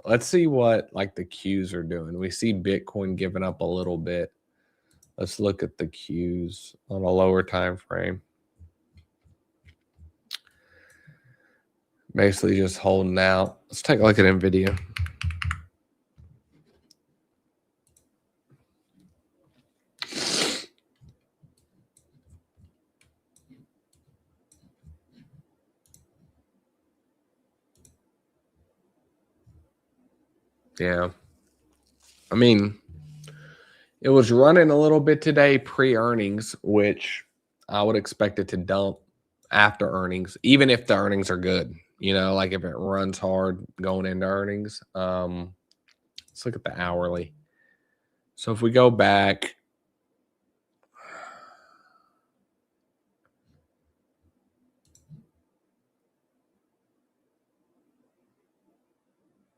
Let's see what like the Qs are doing. We see Bitcoin giving up a little bit. Let's look at the Qs on a lower time frame. Basically just holding out. Let's take a look at NVIDIA. Yeah. I mean, it was running a little bit today pre-earnings, which I would expect it to dump after earnings, even if the earnings are good. Like if it runs hard going into earnings. Let's look at the hourly. So if we go back,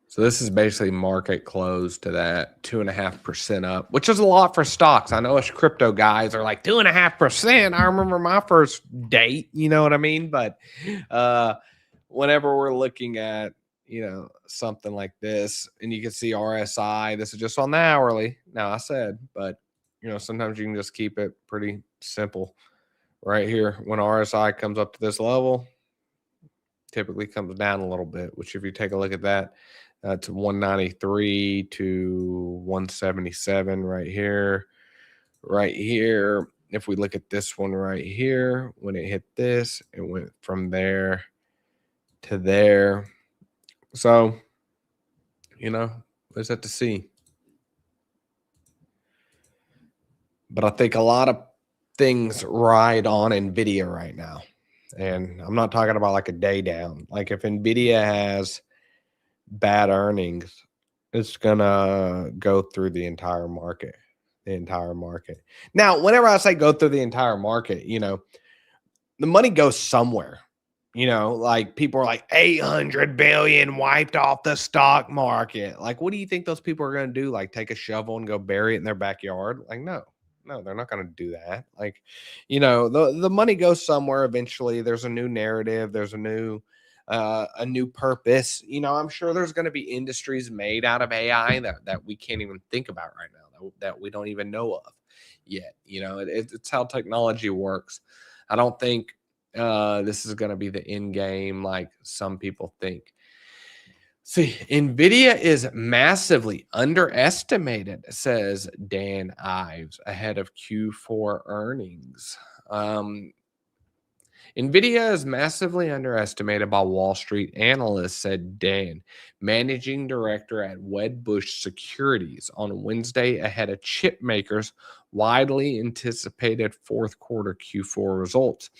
so this is basically market close to that 2.5% up, which is a lot for stocks. I know us crypto guys are like 2.5%. I remember my first date, you know what I mean? But whenever we're looking at, something like this, and you can see RSI, this is just on the hourly. Now I said, but sometimes you can just keep it pretty simple right here. When RSI comes up to this level, typically comes down a little bit, which if you take a look at that, to 193 to 177 right here. right here. If we look at this one right here, when it hit this, it went from there to there. So, you know, let's have to see. But I think a lot of things ride on NVIDIA right now. And I'm not talking about like a day down. Like if NVIDIA has bad earnings, it's gonna go through the entire market. Now, whenever I say go through the entire market, you know, the money goes somewhere. You know, like people are like 800 billion wiped off the stock market. Like, what do you think those people are going to do? Like, take a shovel and go bury it in their backyard? Like, no, they're not going to do that. Like, you know, the money goes somewhere eventually. There's a new narrative. There's a new purpose. You know, I'm sure there's going to be industries made out of AI that we can't even think about right now, that we don't even know of yet. You know, it's how technology works. I don't think this is going to be the end game like some people think. See, NVIDIA is massively underestimated, says Dan Ives, ahead of Q4 earnings. NVIDIA is massively underestimated by Wall Street analysts, said Dan, managing director at Wedbush Securities, on Wednesday ahead of chip makers' widely anticipated fourth quarter Q4 results.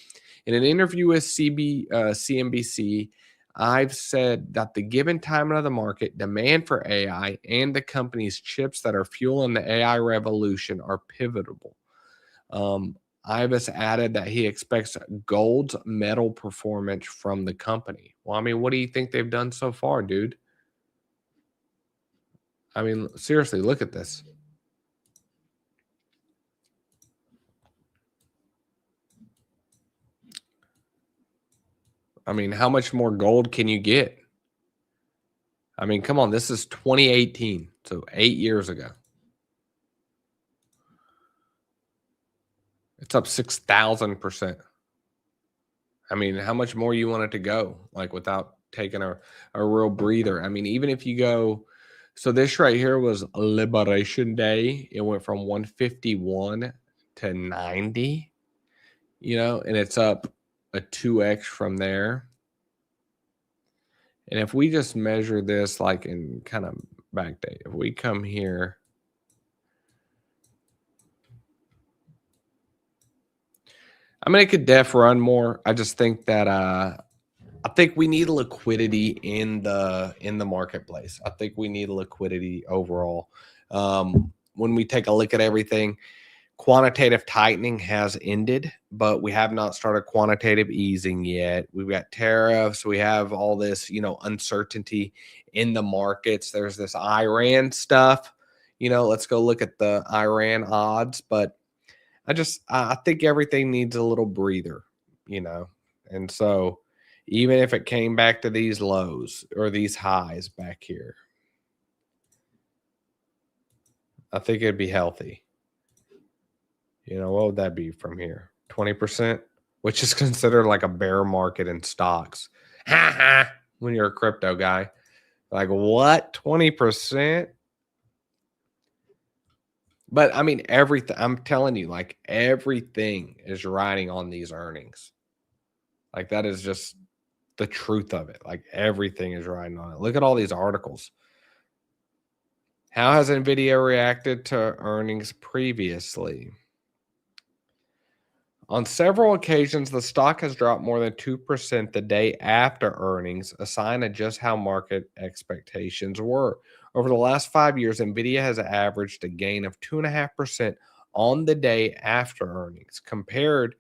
In an interview with CNBC, I've said that the given time of the market, demand for AI, and the company's chips that are fueling the AI revolution are pivotal. Ives added that he expects gold's metal performance from the company. Well, I mean, what do you think they've done so far, dude? I mean, seriously, look at this. I mean, how much more gold can you get? I mean, come on, this is 2018, so 8 years ago. It's up 6,000%. I mean, how much more you want it to go, like without taking a real breather? I mean, even if you go, so this right here was Liberation Day. It went from 151 to 90, you know, and it's up a 2x from there. And if we just measure this like in kind of backdate, if we come here, I mean, it could def run more. I just think that I think we need liquidity in the marketplace. I think we need liquidity overall. When we take a look at everything, quantitative tightening has ended, but we have not started quantitative easing yet. We've got tariffs. We have all this, you know, uncertainty in the markets. There's this Iran stuff. You know, let's go look at the Iran odds. But I think everything needs a little breather, you know. And so even if it came back to these lows or these highs back here, I think it'd be healthy. You know, what would that be from here? 20%, which is considered like a bear market in stocks. Ha ha. When you're a crypto guy, like what? 20%? But I mean, everything, I'm telling you, like everything is riding on these earnings. Like that is just the truth of it. Like everything is riding on it. Look at all these articles. How has NVIDIA reacted to earnings previously? On several occasions, the stock has dropped more than 2% the day after earnings, a sign of just how market expectations were. Over the last 5 years, NVIDIA has averaged a gain of 2.5% on the day after earnings, compared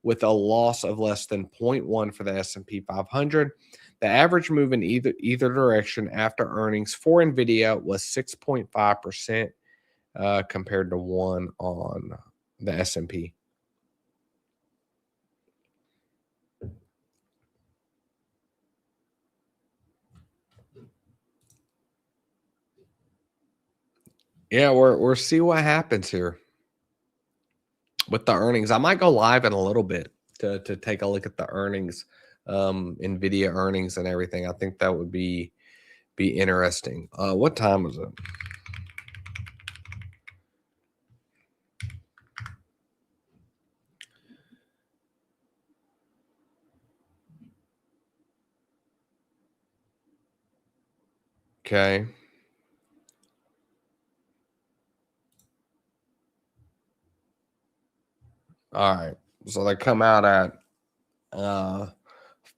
with a loss of less than 0.1 for the S&P 500. The average move in either direction after earnings for NVIDIA was 6.5%, compared to 1 on the S&P. Yeah, we're see what happens here with the earnings. I might go live in a little bit to take a look at the earnings, NVIDIA earnings and everything. I think that would be interesting. What time was it? Okay. All right. So they come out at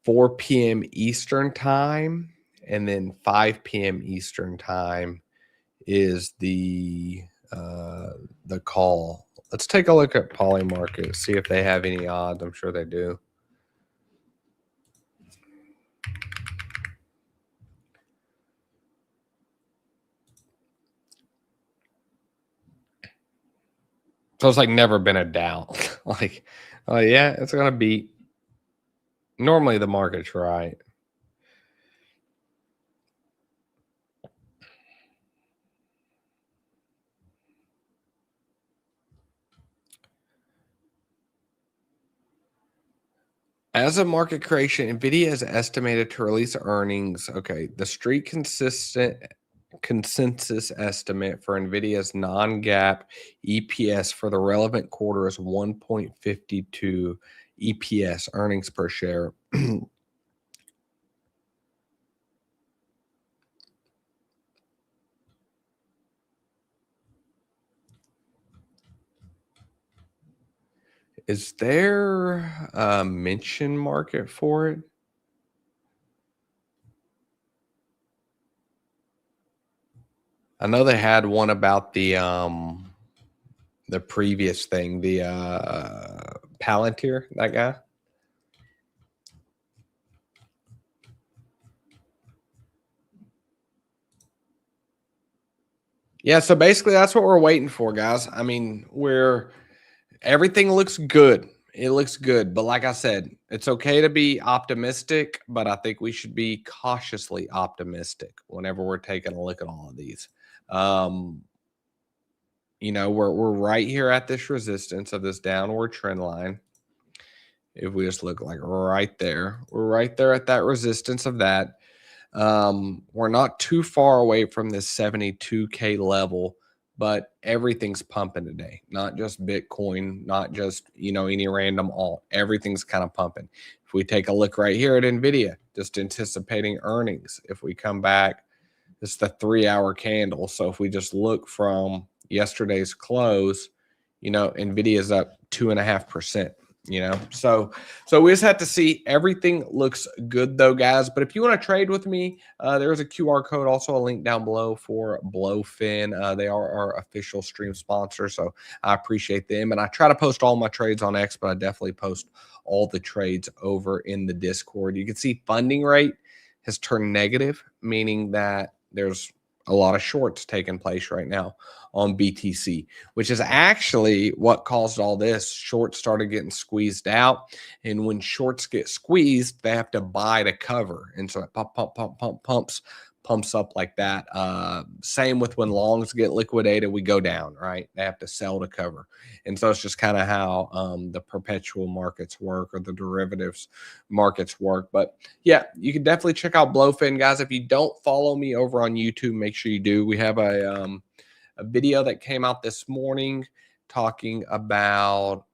4 p.m. Eastern time, and then 5 p.m. Eastern time is the call. Let's take a look at Polymarket, see if they have any odds. I'm sure they do. So it's like never been a doubt. Like, oh yeah, it's gonna beat. Normally the market's right. As of market creation, NVIDIA is estimated to release earnings. Okay, the street consensus estimate for NVIDIA's non-GAAP EPS for the relevant quarter is 1.52 EPS, earnings per share. Is there a mention market for it? I know they had one about the previous thing, the Palantir, that guy. Yeah, so basically that's what we're waiting for, guys. I mean, everything looks good. It looks good, but like I said, it's okay to be optimistic, but I think we should be cautiously optimistic whenever we're taking a look at all of these. You know, we're right here at this resistance of this downward trend line. If we just look like right there, we're right there at that resistance of that. We're not too far away from this 72K level, but everything's pumping today. Not just Bitcoin, not just, you know, any random alt. Everything's kind of pumping. If we take a look right here at NVIDIA, just anticipating earnings. If we come back, it's the 3-hour candle. So if we just look from yesterday's close, you know, NVIDIA is up 2.5%. You know, so we just have to see. Everything looks good though, guys. But if you want to trade with me, there's a QR code, also a link down below for Blofin. They are our official stream sponsor, so I appreciate them. And I try to post all my trades on X, but I definitely post all the trades over in the Discord. You can see funding rate has turned negative, meaning that there's a lot of shorts taking place right now on BTC, which is actually what caused all this. Shorts started getting squeezed out, and when shorts get squeezed, they have to buy to cover, and so it pumps up like that. Same with when longs get liquidated, we go down, right? They have to sell to cover, and so it's just kind of how the perpetual markets work, or the derivatives markets work. But yeah, you can definitely check out Blofin, guys. If you don't follow me over on YouTube, make sure you do. We have a video that came out this morning talking about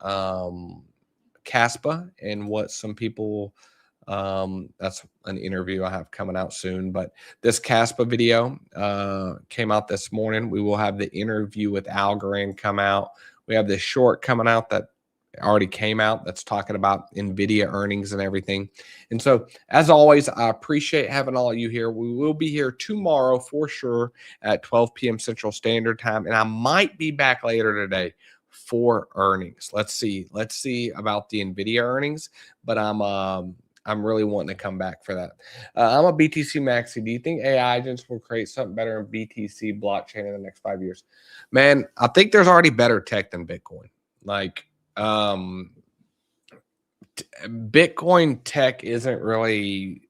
Kaspa and what some people, that's an interview I have coming out soon, but this Kaspa video came out this morning. We will have the interview with Algorand come out. We have this short coming out that already came out that's talking about NVIDIA earnings and everything. And so, as always, I appreciate having all of you here. We will be here tomorrow for sure at 12 p.m. Central Standard Time, and I might be back later today for earnings. Let's see about the NVIDIA earnings, but I'm really wanting to come back for that. I'm a BTC maxi. Do you think AI agents will create something better in BTC blockchain in the next 5 years? Man, I think there's already better tech than Bitcoin. Like, Bitcoin tech isn't really,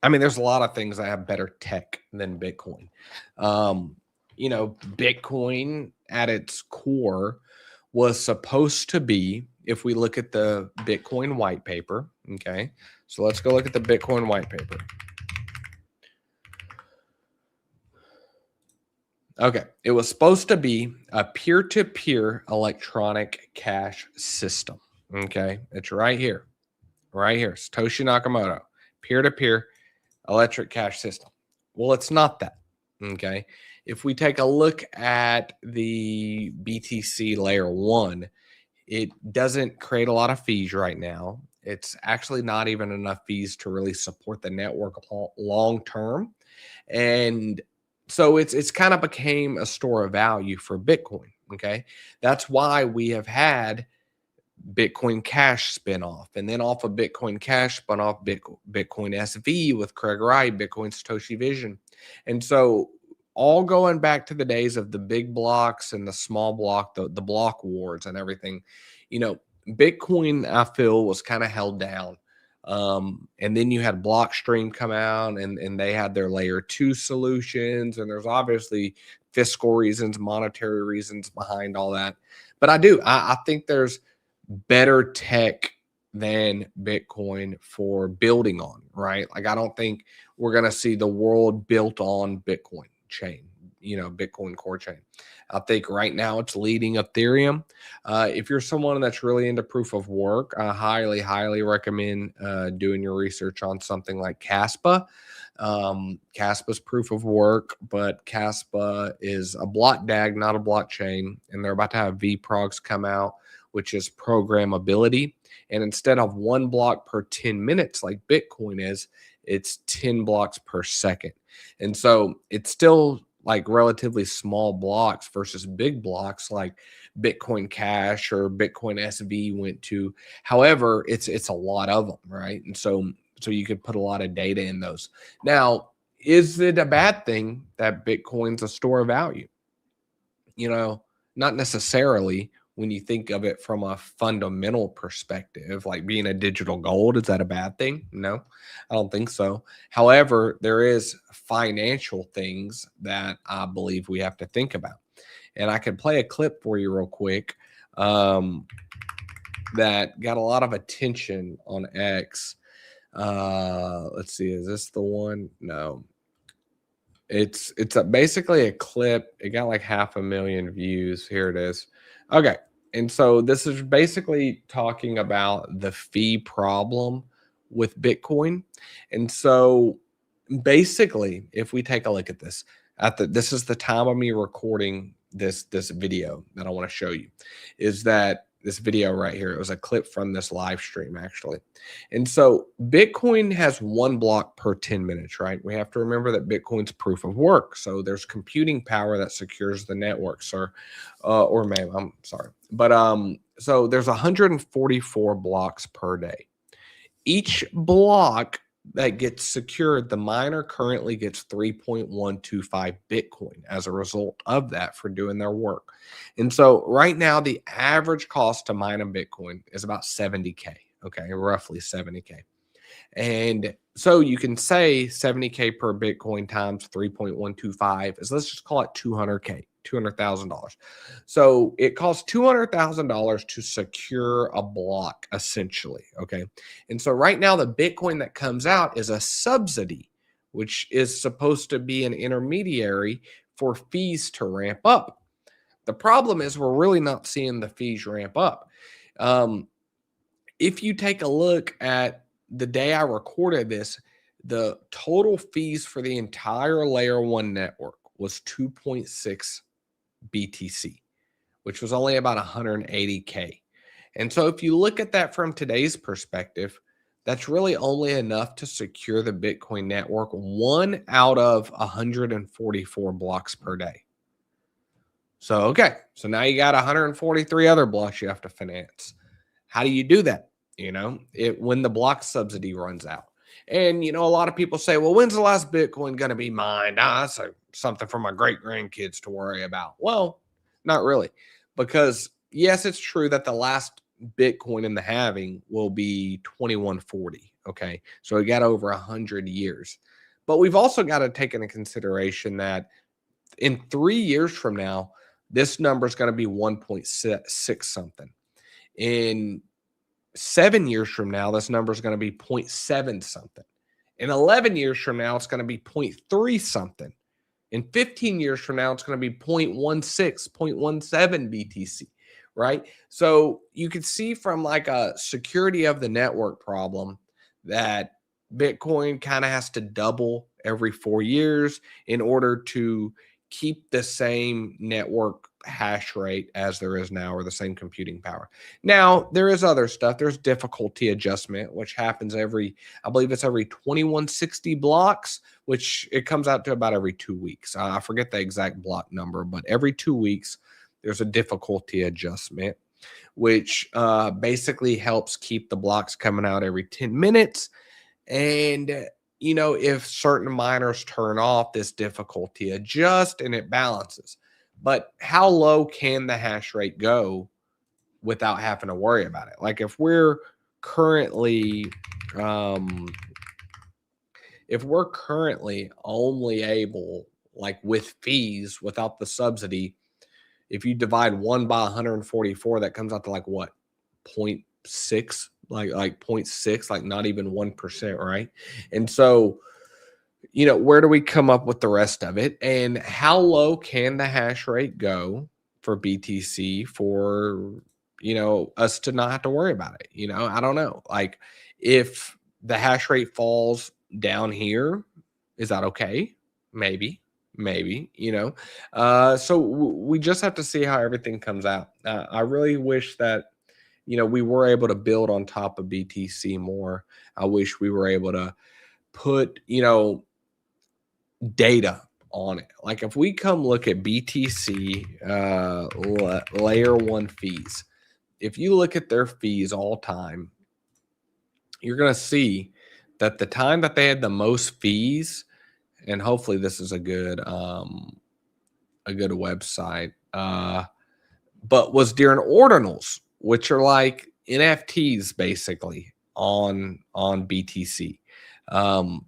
I mean, there's a lot of things that have better tech than Bitcoin. You know, Bitcoin at its core was supposed to be, if we look at the Bitcoin white paper, okay, so let's go look at the Bitcoin white paper. Okay, it was supposed to be a peer-to-peer electronic cash system. Okay, it's right here. Right here, Satoshi Nakamoto, peer-to-peer electric cash system. Well, it's not that. Okay. If we take a look at the BTC layer 1, it doesn't create a lot of fees right now. It's actually not even enough fees to really support the network long term. And so it's kind of became a store of value for Bitcoin. Okay. That's why we have had Bitcoin Cash spin off, and then off of Bitcoin Cash spun off Bitcoin SV with Craig Wright, Bitcoin Satoshi Vision. And so all going back to the days of the big blocks and the small block, the block wars and everything, you know, Bitcoin, I feel, was kind of held down. And then you had Blockstream come out, and they had their layer 2 solutions, and there's obviously fiscal reasons, monetary reasons behind all that. But I think there's better tech than Bitcoin for building on, right? Like, I don't think we're going to see the world built on Bitcoin chain, Bitcoin core chain. I think right now it's leading Ethereum. If you're someone that's really into proof of work, I highly, highly recommend doing your research on something like Kaspa. Kaspa's proof of work, but Kaspa is a BlockDAG, not a blockchain, and they're about to have vprogs come out, which is programmability. And instead of 1 block per 10 minutes like Bitcoin is, it's 10 blocks per second. And so it's still like relatively small blocks versus big blocks like Bitcoin Cash or Bitcoin SV went to. However, it's a lot of them, right? And so you could put a lot of data in those. Now, is it a bad thing that Bitcoin's a store of value? Not necessarily. When you think of it from a fundamental perspective, like being a digital gold, is that a bad thing? No, I don't think so. However, there is financial things that I believe we have to think about. And I can play a clip for you real quick that got a lot of attention on X. Let's see, is this the one? No. It's basically a clip. It got like 500,000 views. Here it is. Okay. And so this is basically talking about the fee problem with Bitcoin. And so basically, if we take a look at this, this is the time of me recording this video that I want to show you, is that this video right here. It was a clip from this live stream, actually. And so Bitcoin has 1 block per 10 minutes, right? We have to remember that Bitcoin's proof of work. So there's computing power that secures the network, sir. Or ma'am, I'm sorry. But so there's 144 blocks per day. Each block that gets secured, the miner currently gets 3.125 Bitcoin as a result of that for doing their work. And so right now, the average cost to mine a Bitcoin is about 70K, okay, roughly 70K. And so you can say 70K per Bitcoin times 3.125 is, let's just call it 200K. $200,000. So it costs $200,000 to secure a block, essentially. Okay. And so right now, the Bitcoin that comes out is a subsidy, which is supposed to be an intermediary for fees to ramp up. The problem is we're really not seeing the fees ramp up. If you take a look at the day I recorded this, the total fees for the entire layer 1 network was 2.6 BTC, which was only about 180K. And so if you look at that from today's perspective, that's really only enough to secure the Bitcoin network 1 out of 144 blocks per day. So, okay. So now you got 143 other blocks you have to finance. How do you do that? When the block subsidy runs out. And, a lot of people say, well, when's the last Bitcoin going to be mined? That's something for my great grandkids to worry about. Well, not really, because yes, it's true that the last Bitcoin in the halving will be 2140. Okay. So it got over 100 years, but we've also got to take into consideration that in 3 years from now, this number is going to be 1.6 something. In 7 years from now, this number is going to be 0.7 something. In 11 years from now, it's going to be 0.3 something. In 15 years from now, it's going to be 0.16, 0.17 BTC, right? So you can see from like a security of the network problem that Bitcoin kind of has to double every 4 years in order to keep the same network hash rate as there is now, or the same computing power. Now, there is other stuff. There's difficulty adjustment, which happens I believe it's every 2160 blocks, which it comes out to about every 2 weeks. I forget the exact block number, but every 2 weeks, there's a difficulty adjustment, which basically helps keep the blocks coming out every 10 minutes. And, if certain miners turn off, this difficulty adjusts and it balances. But how low can the hash rate go without having to worry about it? Like um, if we're currently only able, like with fees without the subsidy, if you divide 1 by 144, that comes out to like what, 0.6, like 0.6, like not even 1%, right? And so, where do we come up with the rest of it? And how low can the hash rate go for BTC for, us to not have to worry about it? I don't know. Like, if the hash rate falls down here, is that okay? Maybe. So we just have to see how everything comes out. I really wish that, we were able to build on top of BTC more. I wish we were able to put, data on it. Like if we come look at BTC layer 1 fees, if you look at their fees all time, you're going to see that the time that they had the most fees, and hopefully this is a good website, but was during ordinals, which are like NFTs basically on BTC.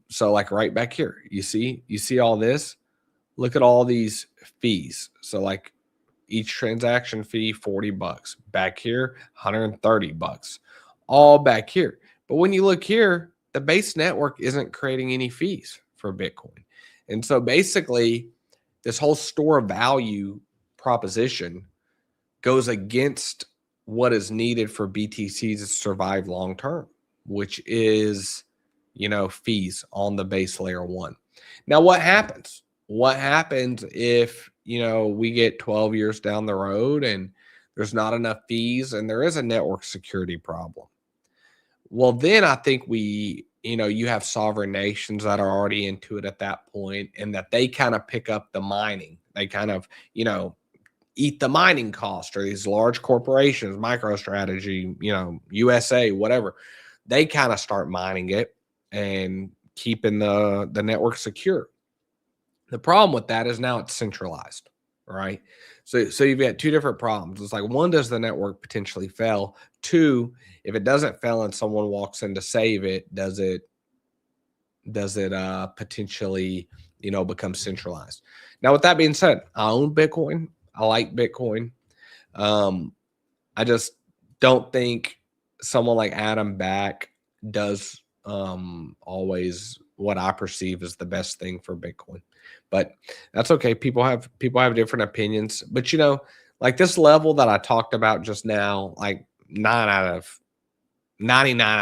So like right back here, you see all this. Look at all these fees. So like each transaction fee, $40. Back here, $130. All back here. But when you look here, the base network isn't creating any fees for Bitcoin. And so basically, this whole store of value proposition goes against what is needed for BTC to survive long term, which is, fees on the base layer 1. Now, what happens? What happens if, we get 12 years down the road and there's not enough fees and there is a network security problem? Well, then I think you have sovereign nations that are already into it at that point, and that they kind of pick up the mining. They kind of, eat the mining cost, or these large corporations, MicroStrategy, USA, whatever, they kind of start mining it and keeping the network secure. The problem with that is now it's centralized, right? So you've got two different problems. It's like, one, does the network potentially fail? Two, if it doesn't fail and someone walks in to save it, does it potentially, become centralized? Now, with that being said, I own Bitcoin. I like Bitcoin. I just don't think someone like Adam Back does always what I perceive as the best thing for Bitcoin. But that's okay. People have different opinions. But like this level that I talked about just now, like 99 out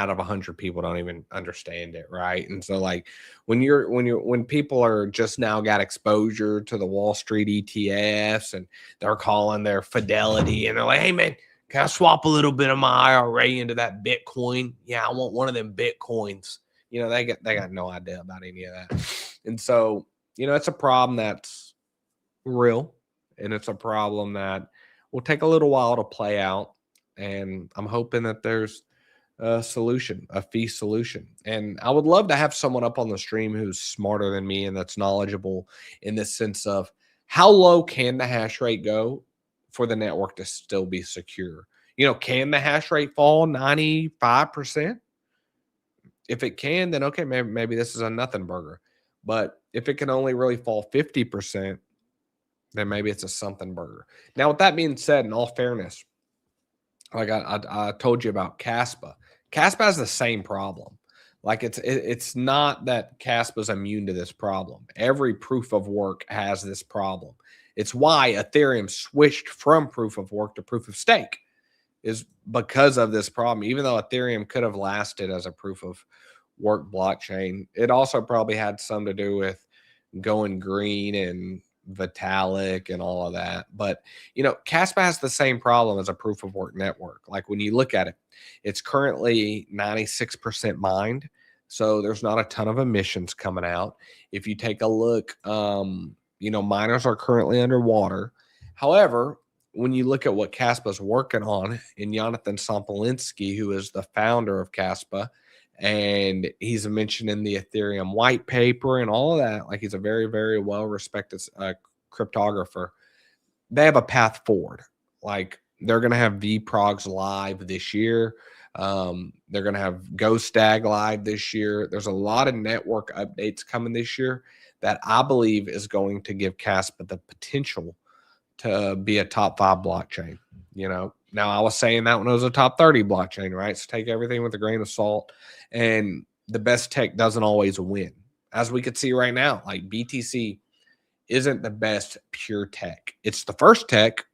of 100 people don't even understand it, right? And so like when people are just now got exposure to the Wall Street ETFs and they're calling their Fidelity and they're like, hey man, can I swap a little bit of my IRA into that Bitcoin? Yeah, I want one of them Bitcoins. They got no idea about any of that. And so, it's a problem that's real, and it's a problem that will take a little while to play out. And I'm hoping that there's a solution, a fee solution. And I would love to have someone up on the stream who's smarter than me and that's knowledgeable in the sense of how low can the hash rate go for the network to still be secure? Can the hash rate fall 95%? If it can, then okay, maybe this is a nothing burger. But if it can only really fall 50%, then maybe it's a something burger. Now, with that being said, in all fairness, like I told you about Kaspa. Kaspa has the same problem. Like it's not that Kaspa's immune to this problem. Every proof of work has this problem. It's why Ethereum switched from proof of work to proof of stake, is because of this problem. Even though Ethereum could have lasted as a proof of work blockchain. It also probably had some to do with going green and Vitalik and all of that. But, you know, Kaspa has the same problem as a proof of work network. Like when you look at it, it's currently 96% mined. So there's not a ton of emissions coming out. If you take a look, you know, miners are currently underwater. However, when you look at what Kaspa's working on, and Jonathan Sompolinsky, who is the founder of Kaspa, and he's mentioned in the Ethereum white paper and all of that, like he's a very, very well-respected cryptographer. They have a path forward. Like they're going to have vProgs live this year. They're going to have BlockDAG live this year. There's a lot of network updates coming this year that I believe is going to give Kaspa the potential to be a top 5 blockchain. You know, now I was saying that when it was a top 30 blockchain, right? So take everything with a grain of salt, and the best tech doesn't always win. As we could see right now, like BTC isn't the best pure tech. It's the first tech,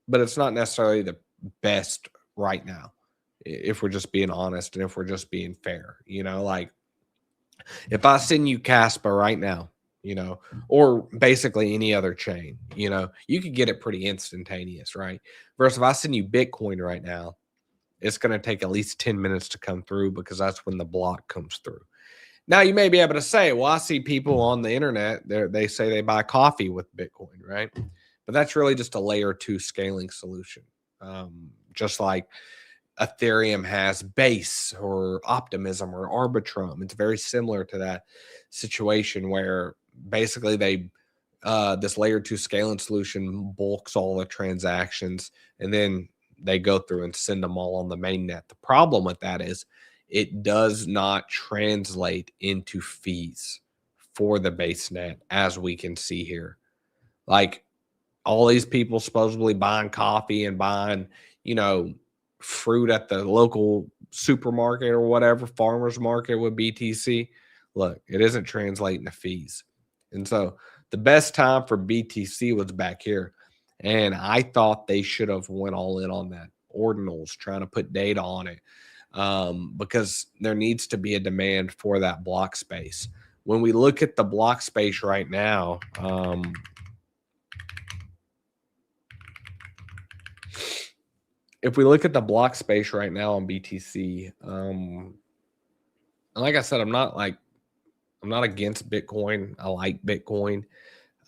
but it's not necessarily the best right now, if we're just being honest and if we're just being fair. You know, like if I send you Kaspa right now, you know, or basically any other chain, you know, you could get it pretty instantaneous, right? Versus if I send you Bitcoin right now, it's going to take at least 10 minutes to come through because that's when the block comes through. Now you may be able to say, well, I see people on the internet, they say they buy coffee with Bitcoin, right? But that's really just a layer 2 scaling solution. Just like Ethereum has Base or Optimism or Arbitrum. It's very similar to that situation where basically they this layer 2 scaling solution bulks all the transactions, and then they go through and send them all on the mainnet. The problem with that is it does not translate into fees for the base net, as we can see here. Like all these people supposedly buying coffee and buying, you know, fruit at the local supermarket or whatever, farmer's market with BTC. Look, it isn't translating to fees. And so the best time for BTC was back here. And I thought they should have went all in on that. Ordinals, trying to put data on it, because there needs to be a demand for that block space. When we look at the block space right now, if we look at the block space right now on BTC, and like I said, I'm not against Bitcoin. I like Bitcoin.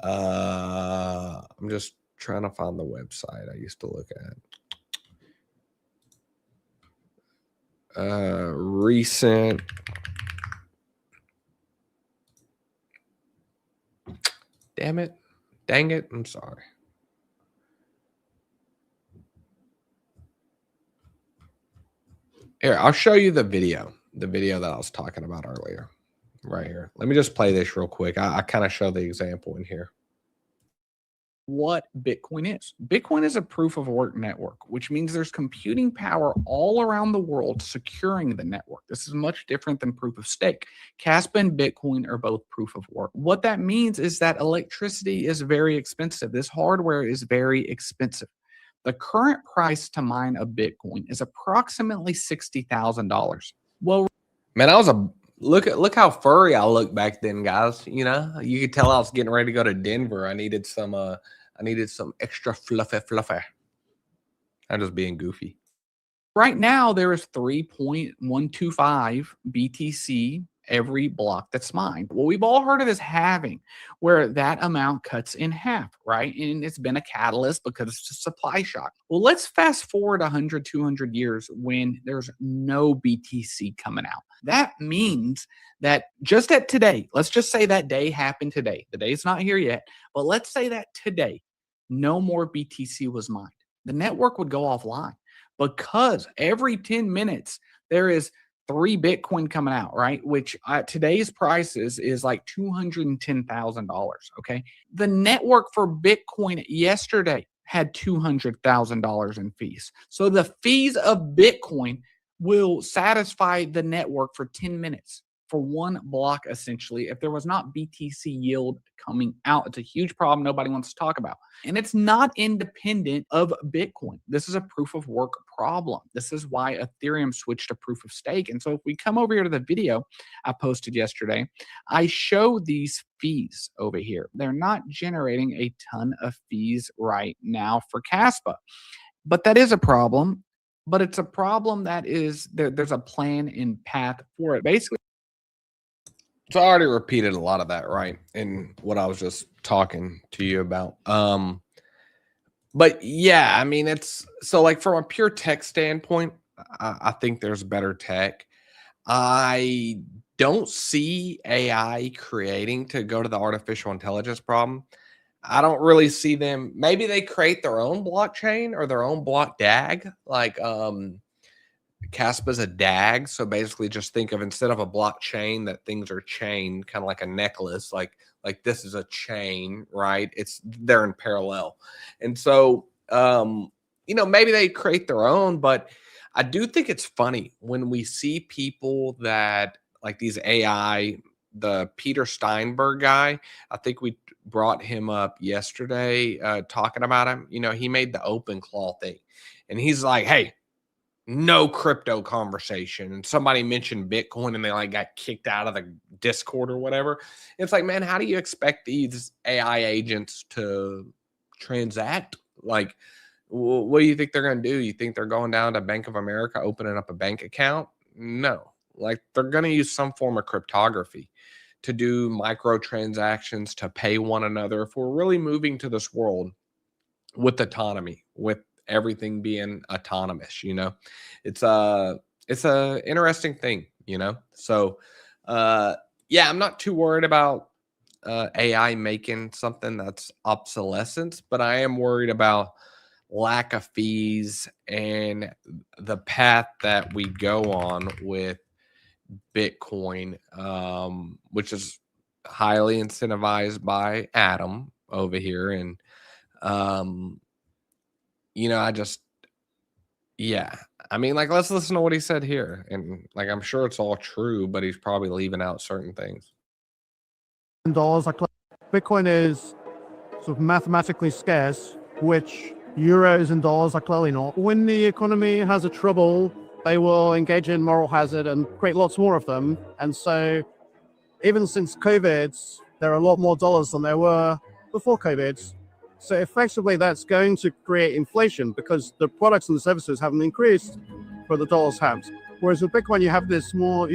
I'm just trying to find the website I used to look at. Recent damn it, dang it, I'm sorry. Here, I'll show you the video that I was talking about earlier right here. Let me just play this real quick. I kind of show the example in here. What Bitcoin is. Bitcoin is a proof of work network, which means there's computing power all around the world securing the network. This is much different than proof of stake. Kaspa and Bitcoin are both proof of work. What that means is that electricity is very expensive. This hardware is very expensive. The current price to mine a Bitcoin is approximately $60,000. Well, man, I was a look how furry I looked back then, guys. You know, you could tell I was getting ready to go to Denver. I needed some extra fluffy. I'm just being goofy. Right now, there is 3.125 BTC every block that's mined. Well, we've all heard of this halving, where that amount cuts in half, right? And it's been a catalyst because it's a supply shock. Well, let's fast forward 100, 200 years when there's no BTC coming out. That means that just at today, let's just say that day happened today. The day's not here yet, but let's say that today, no more BTC was mined. The network would go offline because every 10 minutes, there is 3 Bitcoin coming out, right? Which at today's prices is like $210,000. Okay. The network for Bitcoin yesterday had $200,000 in fees. So the fees of Bitcoin will satisfy the network for 10 minutes. for one block, essentially, if there was not BTC yield coming out. It's a huge problem nobody wants to talk about. And it's not independent of Bitcoin. This is a proof of work problem. This is why Ethereum switched to proof of stake. And so if we come over here to the video I posted yesterday, I show these fees over here. They're not generating a ton of fees right now for Kaspa, but that is a problem. But it's a problem that is there's a plan and path for it. Basically, so I already repeated a lot of that, right? In what I was just talking to you about. But yeah, I mean, it's so like from a pure tech standpoint, I think there's better tech. I don't see AI creating to go to the artificial intelligence problem. I don't really see them. Maybe they create their own blockchain or their own BlockDAG, like Kaspa's a DAG. So basically just think of, instead of a blockchain, that things are chained, kind of like a necklace, like this is a chain, right? They're in parallel. And so maybe they create their own, but I do think it's funny when we see people that like these AI, the Peter Steinberg guy, I think we brought him up yesterday, talking about him. He made the open claw thing, and he's like, hey, no crypto conversation. And somebody mentioned Bitcoin and they like got kicked out of the Discord or whatever. It's like, man, how do you expect these AI agents to transact? Like, what do you think they're going to do? You think they're going down to Bank of America, opening up a bank account? No. Like, they're going to use some form of cryptography to do microtransactions, to pay one another. If we're really moving to this world with autonomy, with everything being autonomous, it's a interesting thing, So yeah, I'm not too worried about AI making something that's obsolescence, but I am worried about lack of fees and the path that we go on with Bitcoin, which is highly incentivized by Adam over here. And yeah, I mean, like, let's listen to what he said here. And like, I'm sure it's all true, but he's probably leaving out certain things. Dollars, Bitcoin is sort of mathematically scarce, which euros and dollars are clearly not. When the economy has a trouble, they will engage in moral hazard and create lots more of them. And so even since COVID, there are a lot more dollars than there were before COVID. So effectively, that's going to create inflation because the products and the services haven't increased, but the dollars have. Whereas with Bitcoin, you have this more,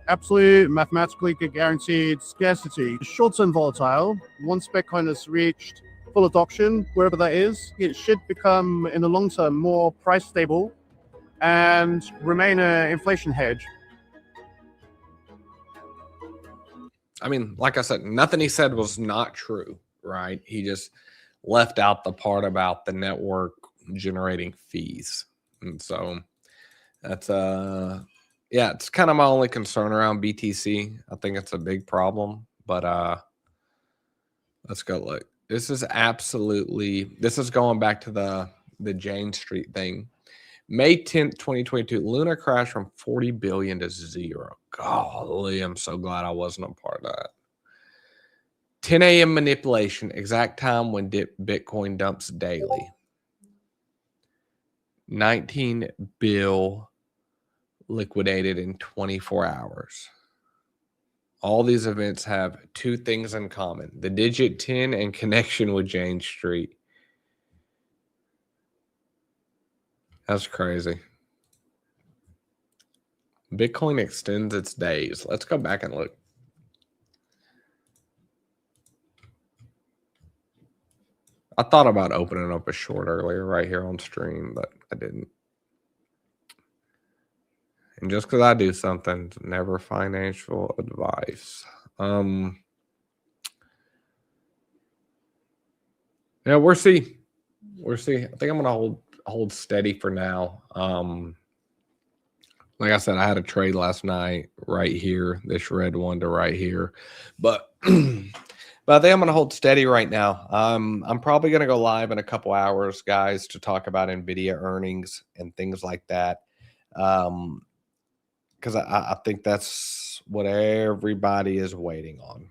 absolute mathematically guaranteed scarcity. Short-term volatile. Once Bitcoin has reached full adoption, wherever that is, it should become, in the long term, more price stable and remain an inflation hedge. I mean, like I said, nothing he said was not true, right? He just left out the part about the network generating fees. And so that's yeah, it's kind of my only concern around BTC. I think it's a big problem, but let's go look. This is going back to the Jane Street thing. May 10th, 2022, Luna crashed from 40 billion to 0. Golly, I'm so glad I wasn't a part of that. 10 a.m. manipulation, exact time when Bitcoin dumps daily. 19 bill liquidated in 24 hours. All these events have two things in common: the digit 10 and connection with Jane Street. That's crazy. Bitcoin extends its days. Let's go back and look. I thought about opening up a short earlier right here on stream, but I didn't. And just because I do something, never financial advice. Yeah, we'll see. We'll see. I think I'm gonna hold steady for now. Like I said, I had a trade last night right here, this red one to right here, but but I think I'm gonna hold steady right now. I'm probably gonna go live in a couple hours, guys, to talk about NVIDIA earnings and things like that. Because I think that's what everybody is waiting on.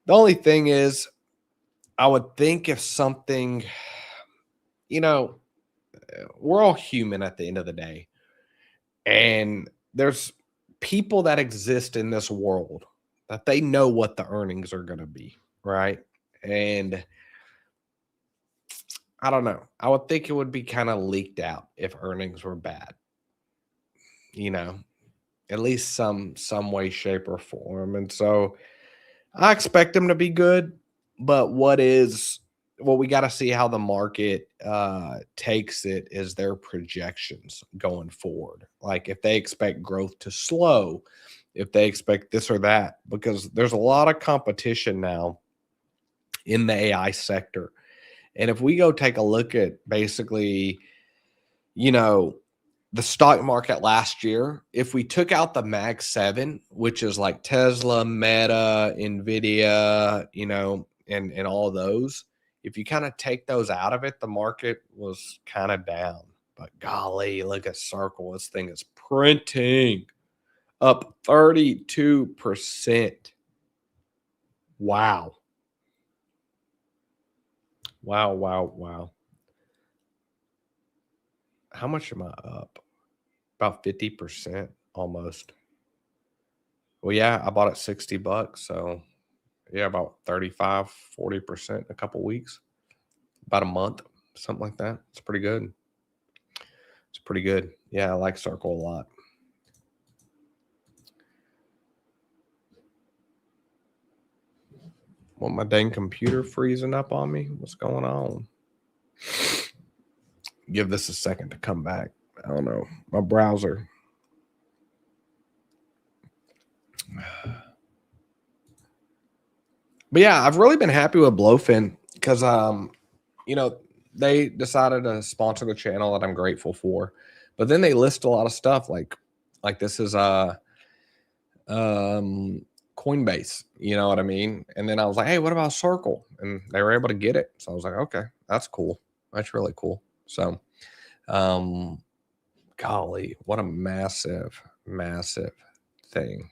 The only thing is, I would think if something, you know, we're all human at the end of the day. And there's people that exist in this world that they know what the earnings are going to be, right? And I don't know. I would think it would be kind of leaked out if earnings were bad. You know, at least some way, shape, or form. And so I expect them to be good, but what we got to see how the market takes it is their projections going forward. Like if they expect growth to slow, if they expect this or that, because there's a lot of competition now in the AI sector. And if we go take a look at basically, you know, the stock market last year, if we took out the Mag 7, which is like Tesla, Meta, NVIDIA, you know, and all those, if you kind of take those out of it, the market was kind of down. But golly, look at Circle. This thing is printing up 32%. Wow. Wow, wow, wow. How much am I up? About 50% almost. Well, yeah, I bought it $60. So yeah, about 35, 40% in a couple weeks, about a month, something like that. It's pretty good. It's pretty good. Yeah, I like Circle a lot. Want my dang computer freezing up on me? What's going on? Give this a second to come back. I don't know. My browser. But yeah, I've really been happy with Blofin because you know, they decided to sponsor the channel that I'm grateful for. But then they list a lot of stuff like this is Coinbase, you know what I mean? And then I was like, hey, what about Circle? And they were able to get it. So I was like, okay, that's cool. That's really cool. So golly, what a massive thing.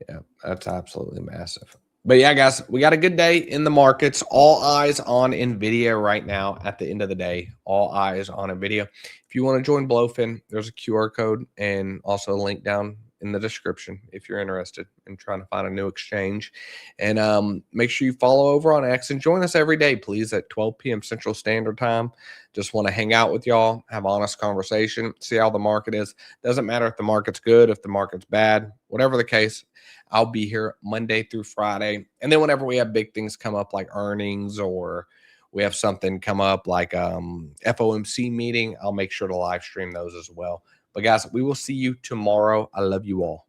Yeah, that's absolutely massive. But yeah, guys, we got a good day in the markets. All eyes on NVIDIA right now at the end of the day. All eyes on NVIDIA. If you want to join Blofin, there's a QR code and also a link down in the description if you're interested in trying to find a new exchange. And make sure you follow over on X and join us every day, please, at 12 p.m. Central Standard Time. Just want to hang out with y'all, have honest conversation, see how the market is. Doesn't matter if the market's good, if the market's bad, whatever the case. I'll be here Monday through Friday. And then whenever we have big things come up like earnings or we have something come up like FOMC meeting, I'll make sure to live stream those as well. But guys, we will see you tomorrow. I love you all.